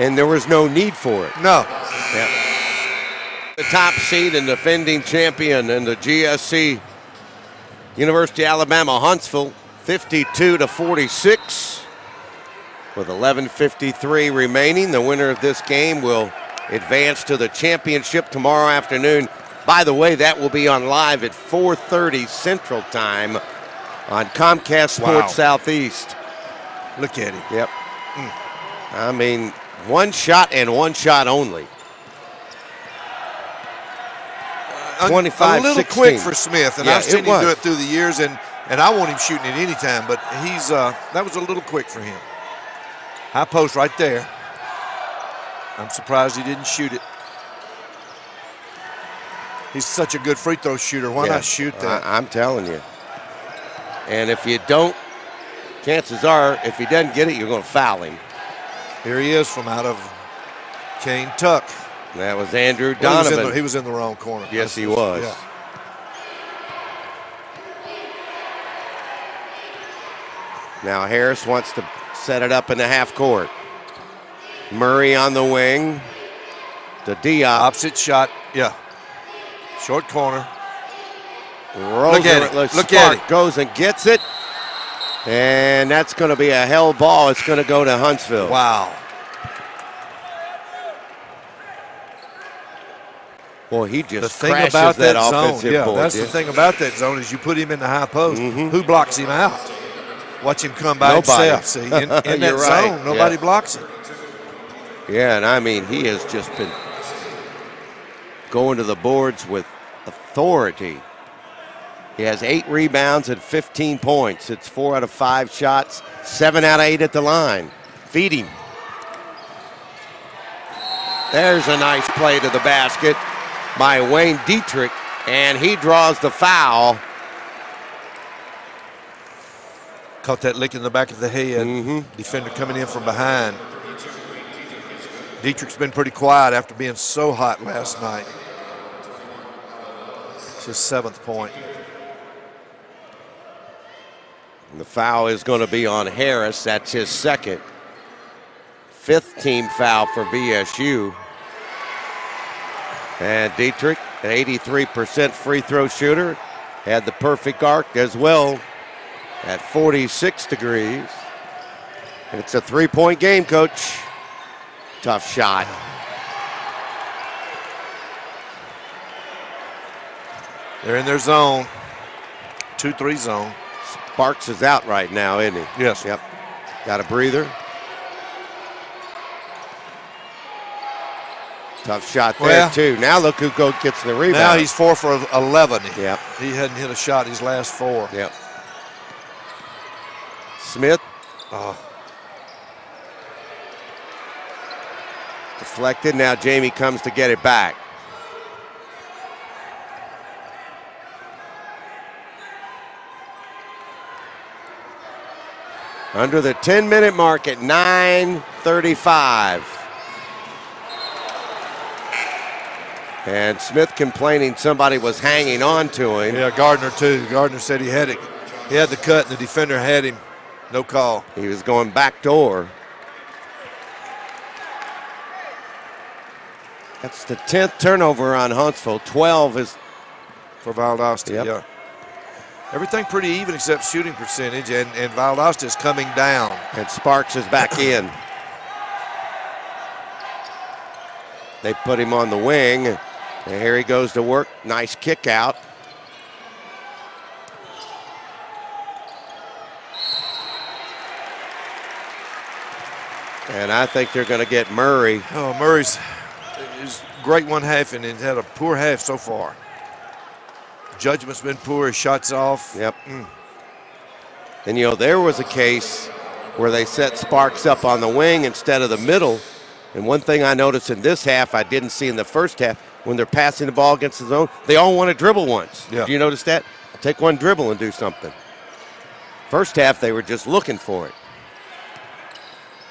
And there was no need for it. No. Yep. The top seed and defending champion in the GSC, University of Alabama Huntsville, 52-46. With 11:53 remaining, the winner of this game will advance to the championship tomorrow afternoon. By the way, that will be on live at 4:30 Central Time on Comcast Sports Southeast. Look at it. Yep. I mean, one shot and one shot only. 25-16. A little quick for Smith, and I've seen him do was. it through the years, and I want him shooting it anytime, but that was a little quick for him. High post right there. I'm surprised he didn't shoot it. He's such a good free throw shooter. Why not shoot that? I'm telling you. And if you don't, chances are, if he doesn't get it, you're going to foul him. Here he is from out of Kane Tuck. That was Andrew Donovan. He was in the wrong corner. Yes, he was. Yeah. Now Harris wants to set it up in the half court. Murray on the wing. To Diop. Opposite shot. Yeah. Short corner. Look at it. Look at it. Goes and gets it. And that's going to be a hell ball. It's going to go to Huntsville. Wow. Well, he just the thing crashes about that zone, offensive yeah, board. that's the thing about that zone is you put him in the high post. Who blocks him out? Watch him come by himself. See, in that zone, nobody blocks him. Yeah, and I mean, he has just been going to the boards with authority. He has 8 rebounds and 15 points. It's 4 out of 5 shots, 7 out of 8 at the line. Feed him. There's a nice play to the basket by Wayne Dietrich, and he draws the foul. Caught that lick in the back of the head. Defender coming in from behind. Dietrich's been pretty quiet after being so hot last night. It's his 7th point. And the foul is going to be on Harris. That's his 2nd. 5th team foul for VSU. And Dietrich, an 83% free throw shooter, had the perfect arc as well at 46 degrees. And it's a 3-point game, Coach. Tough shot. They're in their zone. 2-3 zone. Sparks is out right now, isn't he? Yes. Yep. Got a breather. Tough shot there, too. Now look who gets the rebound. Now he's 4 for 11. Yep. He hadn't hit a shot his last 4. Yep. Smith. Deflected. Now Jamie comes to get it back. Under the 10-minute mark at 9:35. And Smith complaining somebody was hanging on to him. Yeah, Gardner too. Gardner said he had it. He had the cut and the defender had him. No call. He was going back door. That's the 10th turnover on Huntsville. 12 is for Valdosta. Yep. Yeah. Everything pretty even except shooting percentage, and Valdosta is coming down. And Sparks is back in. They put him on the wing, and here he goes to work. Nice kick out. And I think they're going to get Murray. Oh, Murray's is great 1 half and had a poor half so far. Judgment's been poor, his shots off. Yep. And, you know, there was a case where they set Sparks up on the wing instead of the middle. And one thing I noticed in this half I didn't see in the first half, when they're passing the ball against the zone, they all want to dribble once. Yeah. Do you notice that? Take one dribble and do something. First half, they were just looking for it.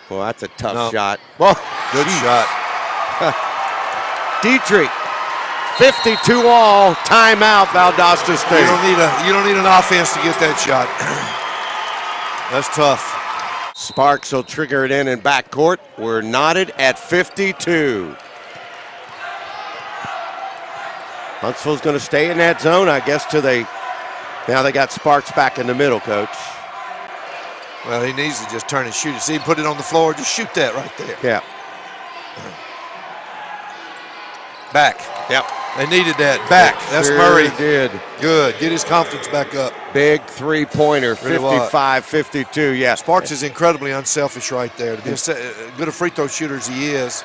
Well, that's a tough shot. Well, good shot. Dietrich, 52 all, timeout, Valdosta State. You don't need an offense to get that shot. That's tough. Sparks will trigger it in backcourt. We're knotted at 52. Huntsville's going to stay in that zone, I guess, now they got Sparks back in the middle, Coach. Well, he needs to just turn and shoot it. See, put it on the floor, just shoot that right there. Yeah. Back. Yep. They needed that. Back. That's sure Murray. Did. Good. Get his confidence back up. Big three-pointer, 55-52, yeah. Sparks is incredibly unselfish right there. To be as good a free throw shooter as he is,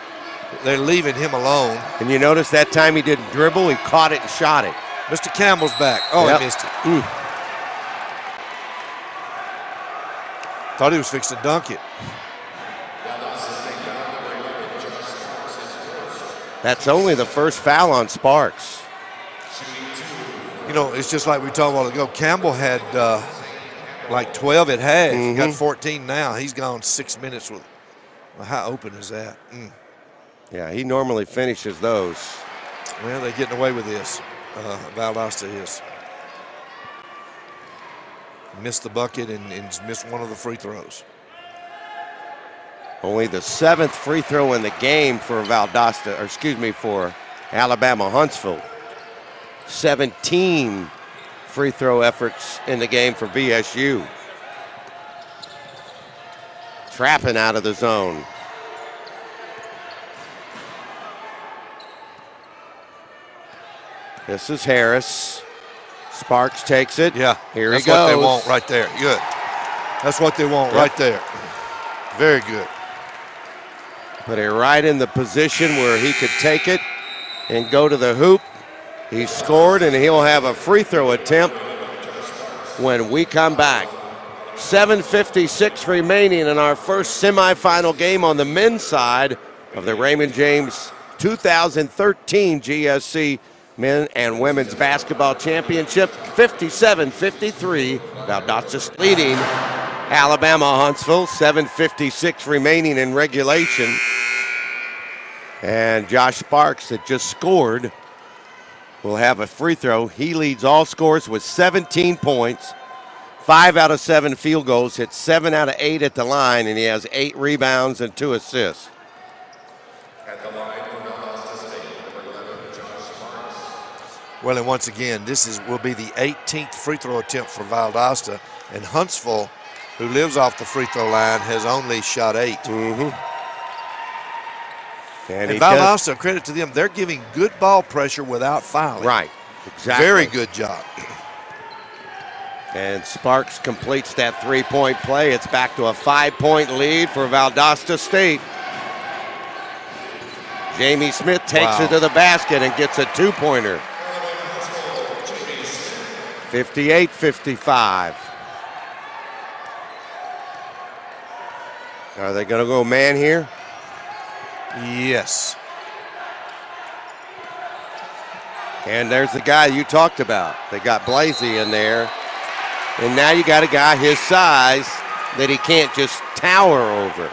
they're leaving him alone. And you notice that time he didn't dribble, he caught it and shot it. Mr. Campbell's back. Oh, yep. He missed it. Thought he was fixing to dunk it. That's only the first foul on Sparks. You know, it's just like we talked a while ago. Campbell had like 12 at half. He got 14 now. He's gone 6 minutes with. Well, how open is that? Yeah, he normally finishes those. Well, they're getting away with this. Valdosta is. Missed the bucket and missed one of the free throws. Only the 7th free throw in the game for Valdosta, or excuse me, for Alabama Huntsville. 17 free throw efforts in the game for VSU. Trapping out of the zone. This is Harris. Sparks takes it. Yeah, here he goes. That's what they want right there. Good. That's what they want right there. Very good. Put it right in the position where he could take it and go to the hoop. He scored, and he'll have a free throw attempt when we come back. 7:56 remaining in our first semifinal game on the men's side of the Raymond James 2013 GSC Men and Women's Basketball Championship. 57-53, Valdosta leading Alabama-Huntsville. 7:56 remaining in regulation. And Josh Sparks, that just scored, will have a free throw. He leads all scores with 17 points, 5 out of 7 field goals, hit 7 out of 8 at the line, and he has 8 rebounds and 2 assists. At the line, Valdosta State, number 11, Josh Sparks. Well, and once again, will be the 18th free throw attempt for Valdosta, and Huntsville, who lives off the free throw line, has only shot 8. And Valdosta, credit to them, they're giving good ball pressure without fouling. Right, exactly. Very good job. And Sparks completes that three-point play. It's back to a 5-point lead for Valdosta State. Jamie Smith takes it to the basket and gets a two-pointer. 58-55. Are they going to go man here? Yes. And there's the guy you talked about. They got Blasey in there. And now you got a guy his size that he can't just tower over.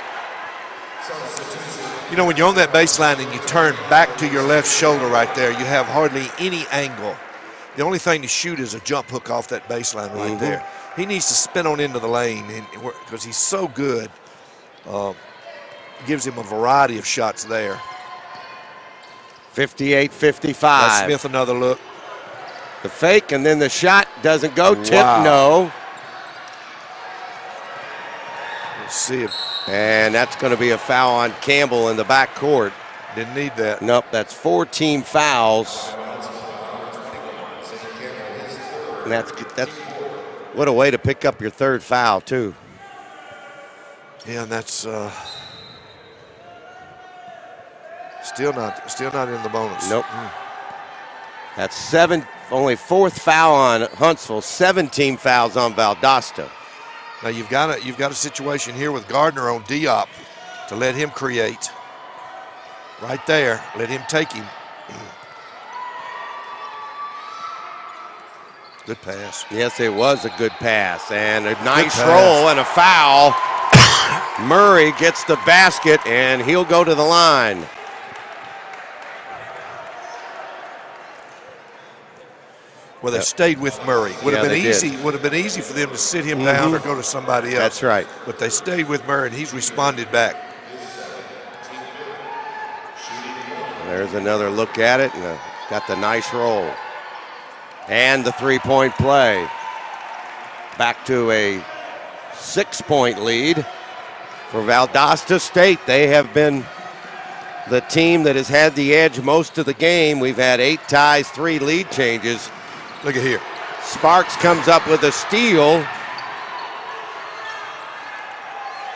You know, when you're on that baseline and you turn back to your left shoulder right there, you have hardly any angle. The only thing to shoot is a jump hook off that baseline right there. He needs to spin on into the lane because he's so good. Gives him a variety of shots there. 58-55. Smith another look. The fake, and then the shot doesn't go. Tip, no. Let's see it. And that's going to be a foul on Campbell in the backcourt. Didn't need that. Nope, that's 4 team fouls. And that's what a way to pick up your third foul, too. Yeah, and that's still not in the bonus. Nope. That's only 4th foul on Huntsville, 17 fouls on Valdosta. Now you've got a situation here with Gardner on Diop to let him create. Right there, let him take him. Good pass. Yes, it was a good pass, and a nice roll and a foul. Murray gets the basket, and he'll go to the line. Well, they stayed with Murray. Would have been easy. Would have been easy for them to sit him down or go to somebody else. That's right. But they stayed with Murray, and he's responded back. There's another look at it, and got the nice roll. And the three-point play. Back to a 6-point lead for Valdosta State. They have been the team that has had the edge most of the game. We've had 8 ties, 3 lead changes. Look at here. Sparks comes up with a steal.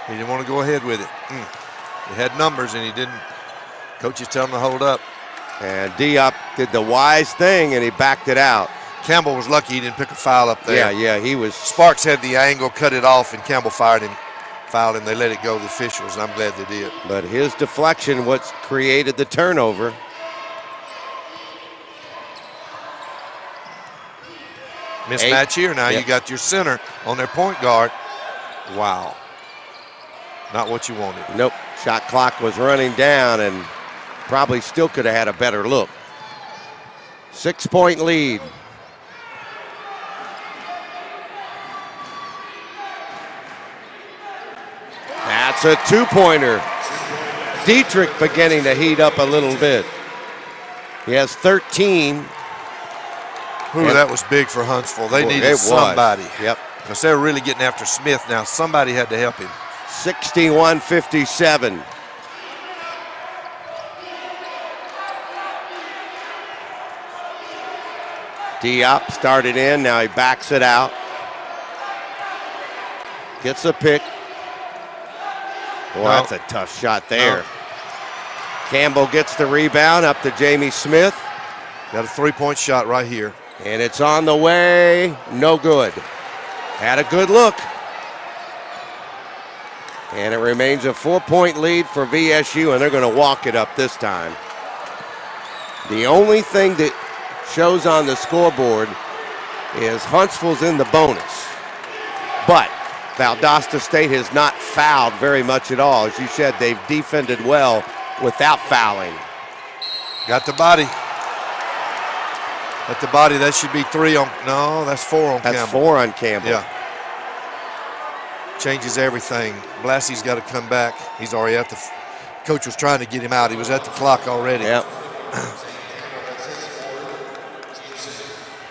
He didn't want to go ahead with it. He had numbers, and he didn't. Coaches tell him to hold up. And Diop did the wise thing, and he backed it out. Campbell was lucky he didn't pick a foul up there. Yeah, he was. Sparks had the angle, cut it off, and Campbell fouled him. They let it go, the officials, and I'm glad they did. But his deflection what created the turnover. Mismatch here now. You got your center on their point guard. Wow. Not what you wanted. Nope. Shot clock was running down and probably still could have had a better look. 6-point lead. That's a 2-pointer. Dietrich beginning to heat up a little bit. He has 13. That was big for Huntsville. They needed somebody. Yep. Because they were really getting after Smith now. Somebody had to help him. 61-57. Diop started in, now he backs it out. Gets a pick. Boy, that's a tough shot there. No. Campbell gets the rebound up to Jamie Smith. Got a three-point shot right here. And it's on the way, no good. Had a good look. And it remains a 4-point lead for VSU, and they're going to walk it up this time. The only thing that shows on the scoreboard is Huntsville's in the bonus. But Valdosta State has not fouled very much at all. As you said, they've defended well without fouling. Got the body. At the body, that should be 3 on, no, that's 4 on Campbell. That's 4 on Campbell. Yeah. Changes everything. Blassie's got to come back. He's already at the, coach was trying to get him out. He was at the clock already. Yep.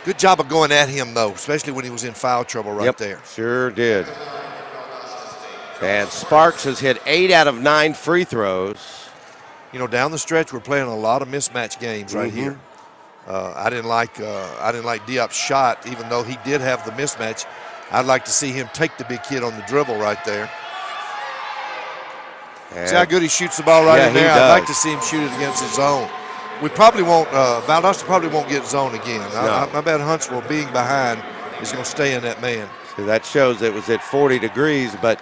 Good job of going at him, though, especially when he was in foul trouble right there. Sure did. And Sparks has hit 8 out of 9 free throws. You know, down the stretch, we're playing a lot of mismatch games right here. I didn't like Diop's shot, even though he did have the mismatch. I'd like to see him take the big kid on the dribble right there. And see how good he shoots the ball right in there? I'd like to see him shoot it against his zone. We probably won't, Valdosta probably won't get zone again. No. I bet Huntsville being behind is going to stay in that man. So that shows it was at 40 degrees, but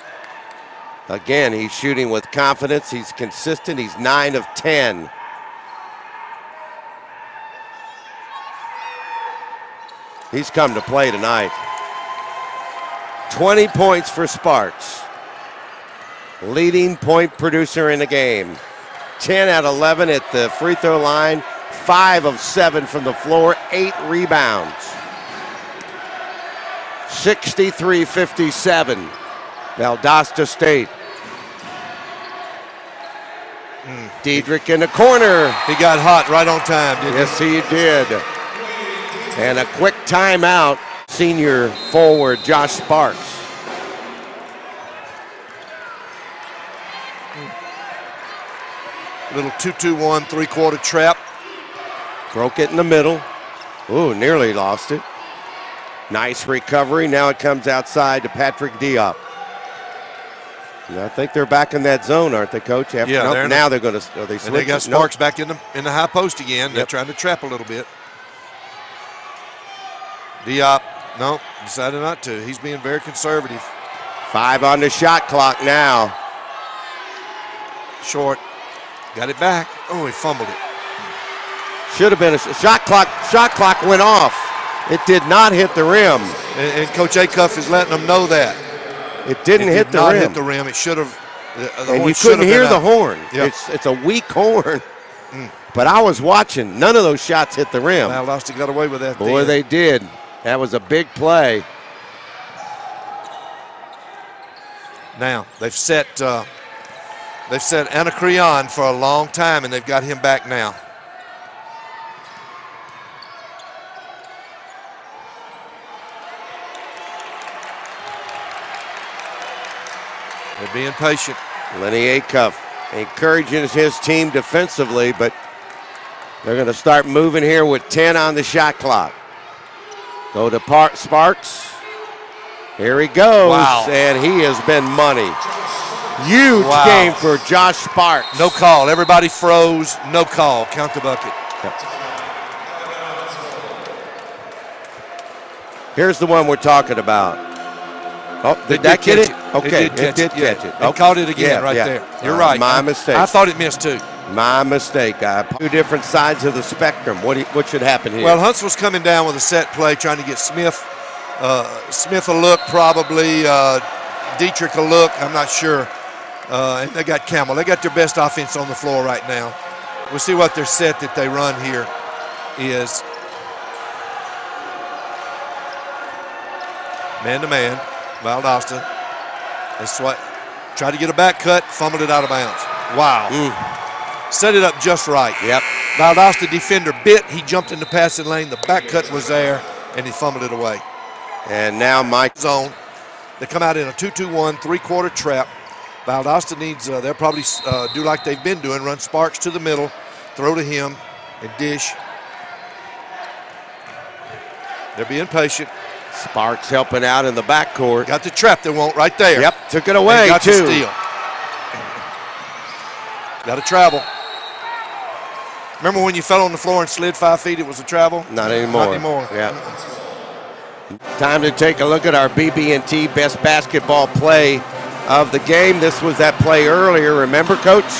again, he's shooting with confidence. He's consistent. He's 9 of 10. He's come to play tonight. 20 points for Sparks. Leading point producer in the game. 10 out of 11 at the free throw line. 5 of 7 from the floor. 8 rebounds. 63-57. Valdosta State. Diedrich in the corner. He got hot right on time, didn't Yes, he did. And a quick timeout. Senior forward Josh Sparks. Little 2-2-1 3-quarter trap. Broke it in the middle. Ooh, nearly lost it. Nice recovery. Now it comes outside to Patrick Diop. And I think they're back in that zone, aren't they, Coach? Yeah, now they're going to. Are they and they got Sparks back in the high post again. They're trying to trap a little bit. Diop, no, decided not to. He's being very conservative. 5 on the shot clock now. Short. Got it back. Oh, he fumbled it. Should have been a shot clock. Shot clock went off. It did not hit the rim. And Coach Acuff is letting them know that. It didn't hit the rim. It did not hit the rim. It should have. And you couldn't hear the horn. Yep. It's a weak horn. But I was watching. None of those shots hit the rim. Valdosta got away with that. Boy, they did. That was a big play. Now they've set Anacreon for a long time, and they've got him back now. They're being patient. Lenny Acuff encouraging his team defensively, but they're going to start moving here with 10 on the shot clock. Go to Sparks. Here he goes. Wow. And he has been money. Huge game for Josh Sparks. No call. Everybody froze. No call. Count the bucket. Yep. Here's the one we're talking about. Oh, did that get it? Okay, it did catch it. It caught it again there. You're right. My mistake. I thought it missed too. My mistake. Two different sides of the spectrum. What should happen here? Well, Huntsville's coming down with a set play, trying to get Smith. Smith a look probably. Dietrich a look. I'm not sure. And they got Campbell. They got their best offense on the floor right now. We'll see what their set that they run here is. Man-to-man. Valdosta. That's what. Tried to get a back cut, fumbled it out of bounds. Wow. Set it up just right. Yep. Valdosta defender bit. He jumped in the passing lane. The back cut was there, and he fumbled it away. And now Mike zone. They come out in a 2-2-1 3-quarter trap. Valdosta needs. They'll probably do like they've been doing. Run Sparks to the middle, throw to him, and dish. They're being patient. Sparks helping out in the backcourt. Got the trap they want right there. Yep, took it away, got too. the steal. Got to travel. Remember when you fell on the floor and slid 5 feet, it was a travel? Not anymore. Not anymore. Yeah. Time to take a look at our BB&T best basketball play of the game. This was that play earlier. Remember, Coach?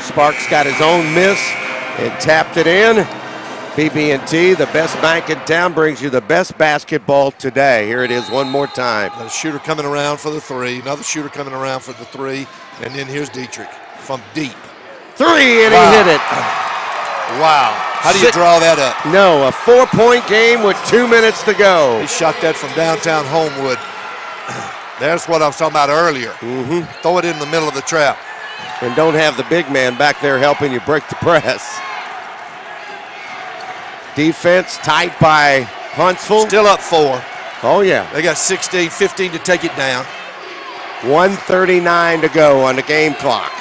Sparks got his own miss and tapped it in. BB&T, the best bank in town, brings you the best basketball today. Here it is one more time. Another shooter coming around for the three. Another shooter coming around for the three. And then here's Dietrich from deep. Three, and Wow. he hit it. Wow. How do you draw that up? No, a 4-point game with 2 minutes to go. He shot that from downtown Homewood. There's what I was talking about earlier. Throw it in the middle of the trap. And don't have the big man back there helping you break the press. Defense tight by Huntsville. Still up 4. Oh, yeah. They got 16, 15 to take it down. 1:39 to go on the game clock.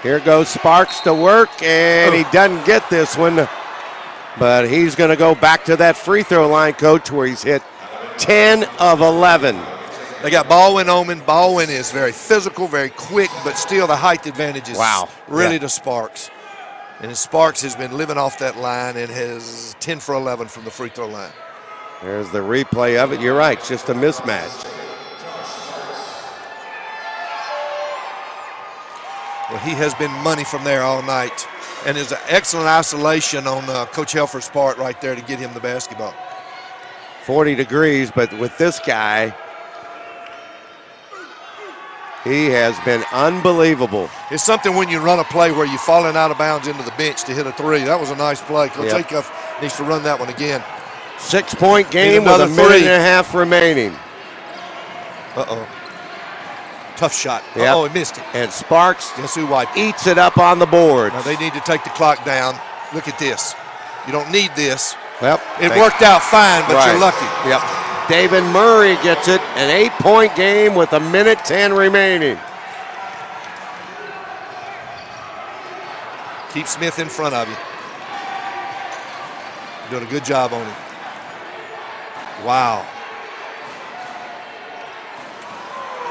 Here goes Sparks to work, and he doesn't get this one. But he's going to go back to that free throw line, Coach, where he's hit 10 of 11. They got Baldwin Omen. Baldwin is very physical, very quick, but still the height advantage is really to Sparks. And Sparks has been living off that line and has 10 for 11 from the free throw line. There's the replay of it. You're right, it's just a mismatch. Well, he has been money from there all night. And there's an excellent isolation on Coach Helfer's part right there to get him the basketball. 40 degrees, but with this guy, he has been unbelievable. It's something when you run a play where you're falling out of bounds into the bench to hit a three. That was a nice play. Coach Acuff needs to run that one again. 6-point game with a minute and a half remaining. Uh-oh. Tough shot. Yep. Oh, he missed it. And Sparks Guess who wiped it? eats it up on the board. Now they need to take the clock down. Look at this. You don't need this. Yep. It worked out fine, but you're lucky. Yep. David Murray gets it. An 8-point game with a minute 10 remaining. Keep Smith in front of you. You're doing a good job on him. Wow.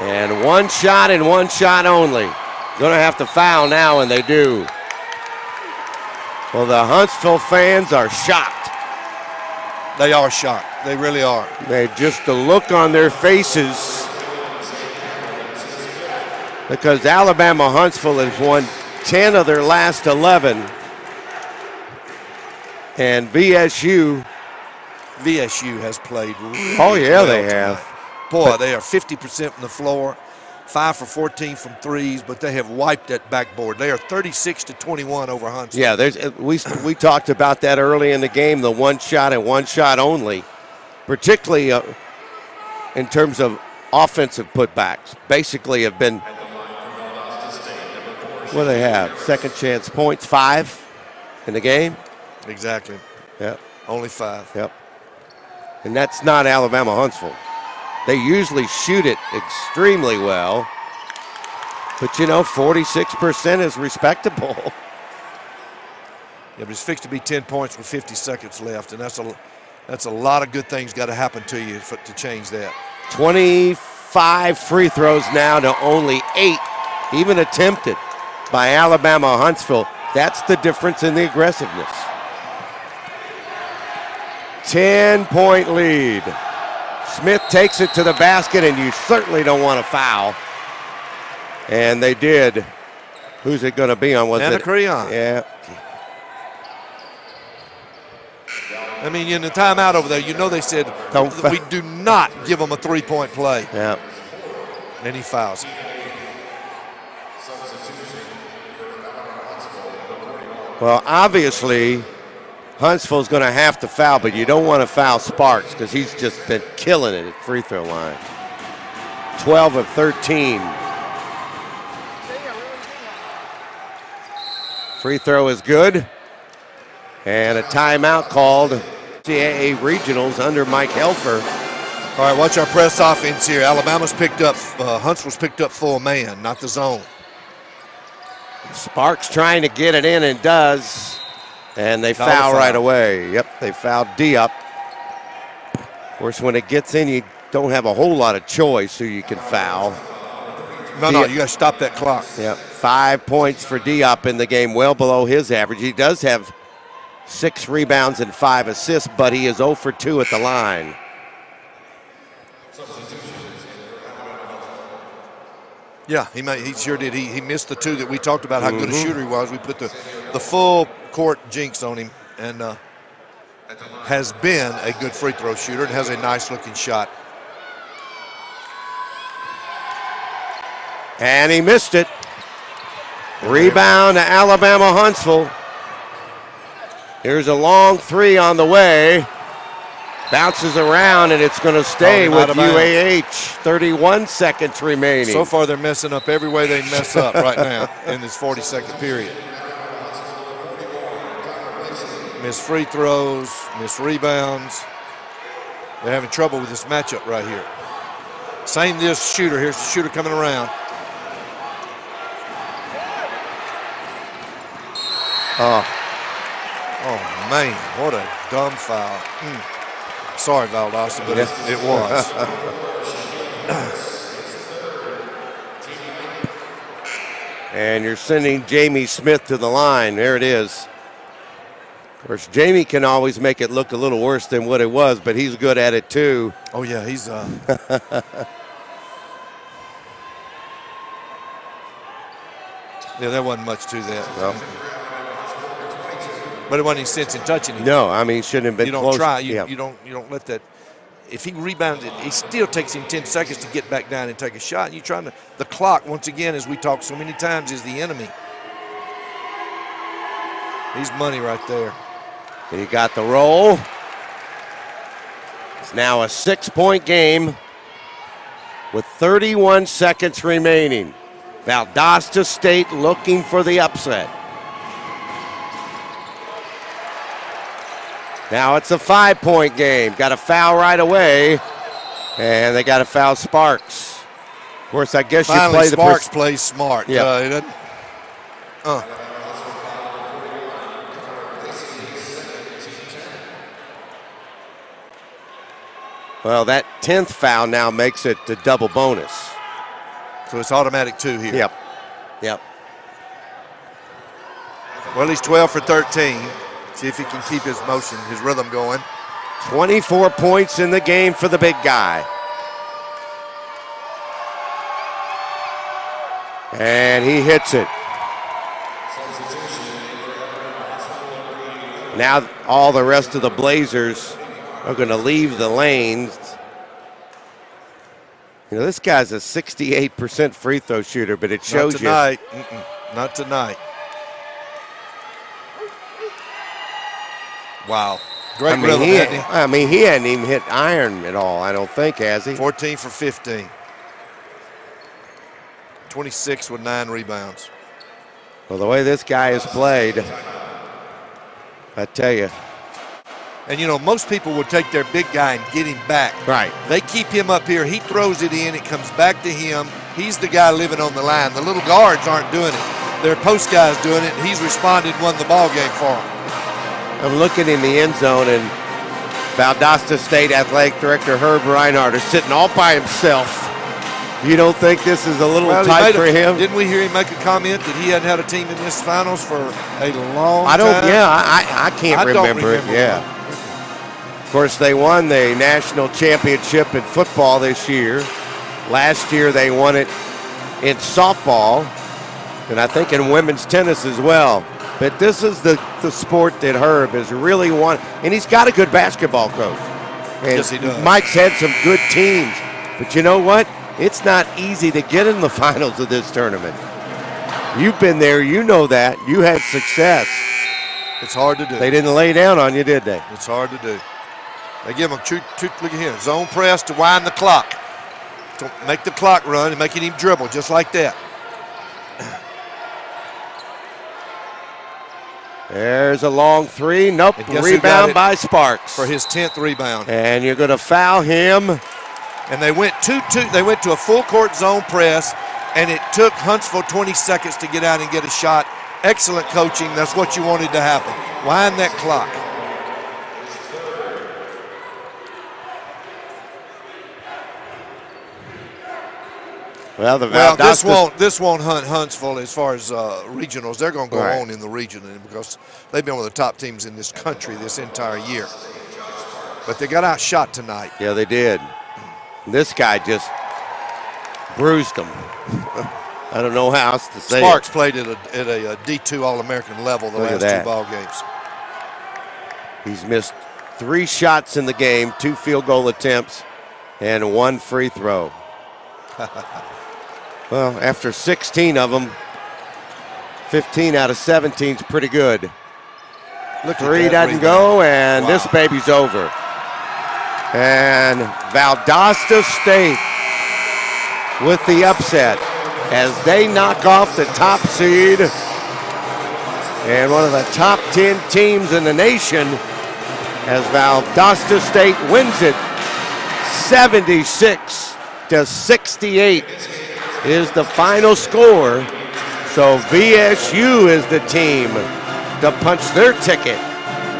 And one shot and one shot only. Going to have to foul now, and they do. Well, the Huntsville fans are shocked. They are shocked. They really are. They just the look on their faces, because Alabama Huntsville has won 10 of their last 11. And VSU has played really oh, yeah, well they tonight. have. Boy, they are 50% from the floor, 5 for 14 from threes, but they have wiped that backboard. They are 36-21 over Huntsville. Yeah, we talked about that early in the game, the one shot and one shot only, particularly in terms of offensive putbacks. Basically have been, what do they have? Second chance points, 5 in the game? Exactly. Yep. Only 5. Yep. And that's not Alabama Huntsville. They usually shoot it extremely well, but you know, 46% is respectable. Yeah, but it's fixed to be 10 points with 50 seconds left, and that's a lot of good things got to happen to you to change that. 25 free throws now to only 8, even attempted by Alabama Huntsville. That's the difference in the aggressiveness. 10-point lead. Smith takes it to the basket, and you certainly don't want to foul. And they did. Who's it going to be on? Was Anna it? Creon. Yeah. I mean, in the timeout over there, you know they said we do not give them a three-point play. Yeah. And he fouls. Well, obviously, Huntsville's going to have to foul, but you don't want to foul Sparks because he's just been killing it at free throw line. 12 of 13. Free throw is good. And a timeout called. CAA Regionals under Mike Helfer. All right, watch our press offense here. Alabama's picked up, Huntsville's picked up full man, not the zone. Sparks trying to get it in and does. And they foul right away. Yep, they fouled D up. Of course, when it gets in, you don't have a whole lot of choice who you can foul. No, you got to stop that clock. Yep, 5 points for Diop in the game, well below his average. He does have 6 rebounds and 5 assists, but he is 0 for 2 at the line. Yeah, he sure did. He missed the 2 that we talked about, how good a shooter he was. We put the full court jinx on him, and has been a good free throw shooter and has a nice looking shot. And he missed it. Rebound to Alabama-Huntsville. Here's a long 3 on the way. Bounces around, and it's going to stay with UAH. 31 seconds remaining. So far, they're messing up every way they mess up right now in this 40-second period. Miss free throws, miss rebounds. They're having trouble with this matchup right here. Same this shooter. Here's the shooter coming around. Oh man, what a dumb foul. Sorry, Valdosta, but it was. And you're sending Jamie Smith to the line. There it is. Of course, Jamie can always make it look a little worse than what it was, but he's good at it too. Oh yeah, he's yeah, there wasn't much to that. No. But it wasn't any sense in touching him. No, I mean, he shouldn't have been close. close. You don't try. You don't let that. If he rebounds it, it still takes him 10 seconds to get back down and take a shot. And you're trying to. The clock, once again, as we talked so many times, is the enemy. He's money right there. And he got the roll. It's now a 6-point game with 31 seconds remaining. Valdosta State looking for the upset. Now it's a 5-point game. Got a foul right away, and they got to foul Sparks. Of course, I guess finally, you play the Sparks plays smart. Yeah. Well, that 10th foul now makes it the double bonus. So it's automatic 2 here. Yep. Well, he's 12 for 13. See if he can keep his motion, his rhythm going. 24 points in the game for the big guy. And he hits it. Now all the rest of the Blazers are going to leave the lanes. You know, this guy's a 68% free throw shooter, but it shows you. Not tonight. Not tonight. Wow. Great rhythm, he hadn't even hit iron at all, I don't think, has he? 14 for 15. 26 with 9 rebounds. Well, the way this guy has played, I tell you. And, you know, most people would take their big guy and get him back. Right. They keep him up here. He throws it in. It comes back to him. He's the guy living on the line. The little guards aren't doing it. Their post guys doing it. He's responded and won the ball game for them. I'm looking in the end zone, and Valdosta State Athletic Director Herb Reinhardt is sitting all by himself. You don't think this is a little tight for him? Didn't we hear him make a comment that he hadn't had a team in this finals for a long time? I can't remember it. Yeah. Of course, they won the national championship in football this year. Last year, they won it in softball, and I think in women's tennis as well. But this is the sport that Herb has really won, and he's got a good basketball coach. And yes, he does. Mike's had some good teams, but you know what? It's not easy to get in the finals of this tournament. You've been there, you know that. You had success. It's hard to do. They didn't lay down on you, did they? It's hard to do. They give him look at him, zone press to wind the clock, to make the clock run and making him dribble just like that. There's a long 3. Nope. Rebound by Sparks for his 10th rebound. And you're going to foul him. And they went to a full court zone press, and it took Huntsville 20 seconds to get out and get a shot. Excellent coaching. That's what you wanted to happen. Wind that clock. Well, this won't hunt Huntsville as far as regionals. They're going to go on in the region because they've been one of the top teams in this country this entire year. But they got outshot tonight. Yeah, they did. This guy just bruised them. I don't know how else to say Sparks played at a D2 All-American level the last 2 ball games. He's missed 3 shots in the game, 2 field goal attempts, and 1 free throw. Well, after 16 of them, 15 out of 17 is pretty good. 3 doesn't go, and this baby's over. And Valdosta State with the upset as they knock off the top seed and one of the top 10 teams in the nation as Valdosta State wins it 76-68 is the final score. So VSU is the team to punch their ticket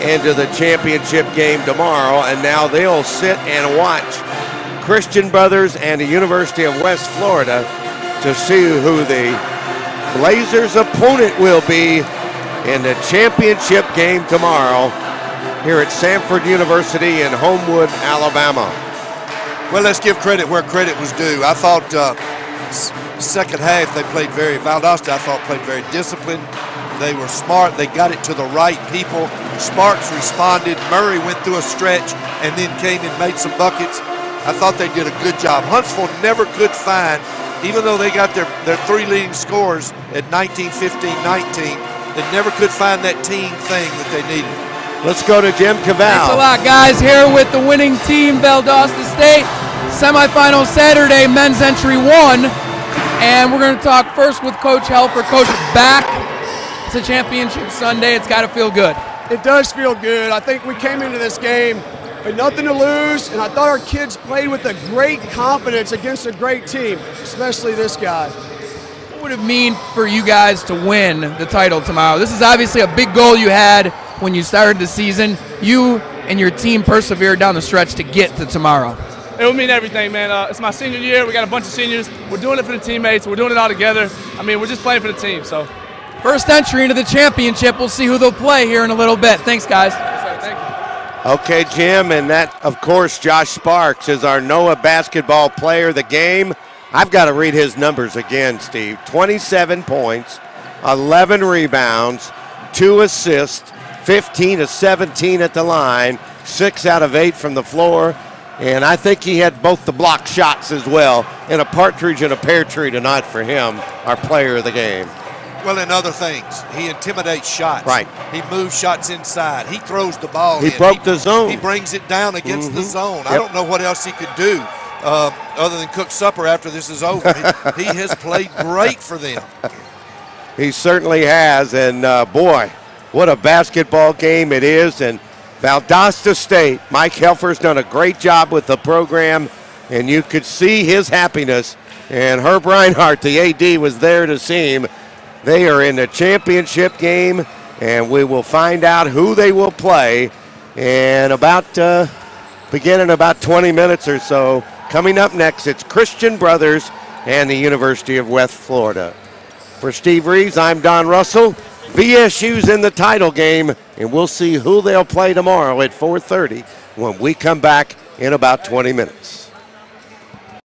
into the championship game tomorrow, and now they'll sit and watch Christian Brothers and the University of West Florida to see who the Blazers' opponent will be in the championship game tomorrow here at Samford University in Homewood, Alabama. Well, let's give credit where credit was due. I thought second half they played Valdosta I thought played very disciplined. They were smart. They got it to the right people. Sparks responded. Murray went through a stretch and then came and made some buckets. I thought they did a good job. Huntsville never could find, even though they got their 3 leading scorers at 19, 15, 19, they never could find that team thing that they needed. Let's go to Jim Cavall. Thanks a lot, guys. Here with the winning team, Valdosta State. Semifinal Saturday, men's entry 1. And we're going to talk first with Coach Helfer. Coach, back to championship Sunday. It's got to feel good. It does feel good. I think we came into this game with nothing to lose, and I thought our kids played with a great confidence against a great team, especially this guy. What would it mean for you guys to win the title tomorrow? This is obviously a big goal you had when you started the season. You and your team persevered down the stretch to get to tomorrow. It would mean everything, man. It's my senior year. We got a bunch of seniors. We're doing it for the teammates. We're doing it all together. I mean, we're just playing for the team. So, first entry into the championship. We'll see who they'll play here in a little bit. Thanks, guys. Yes, sir. Thank you. Okay, Jim, and that, of course, Josh Sparks is our NOAA basketball player of the game. I've got to read his numbers again, Steve. 27 points, 11 rebounds, 2 assists, 15 of 17 at the line, 6 out of 8 from the floor. And I think he had both the block shots as well, and a partridge and a pear tree tonight for him, our player of the game. Well, and other things. He intimidates shots. Right. He moves shots inside. He throws the ball in. He broke the zone. He brings it down against the zone. Yep. I don't know what else he could do other than cook supper after this is over. he has played great for them. He certainly has, and boy, what a basketball game it is. And Valdosta State, Mike Helfer's done a great job with the program, and you could see his happiness. And Herb Reinhardt, the AD, was there to see him. They are in the championship game, and we will find out who they will play in beginning about 20 minutes or so. Coming up next, it's Christian Brothers and the University of West Florida. For Steve Reeves, I'm Don Russell. VSU's in the title game, and we'll see who they'll play tomorrow at 4:30 when we come back in about 20 minutes.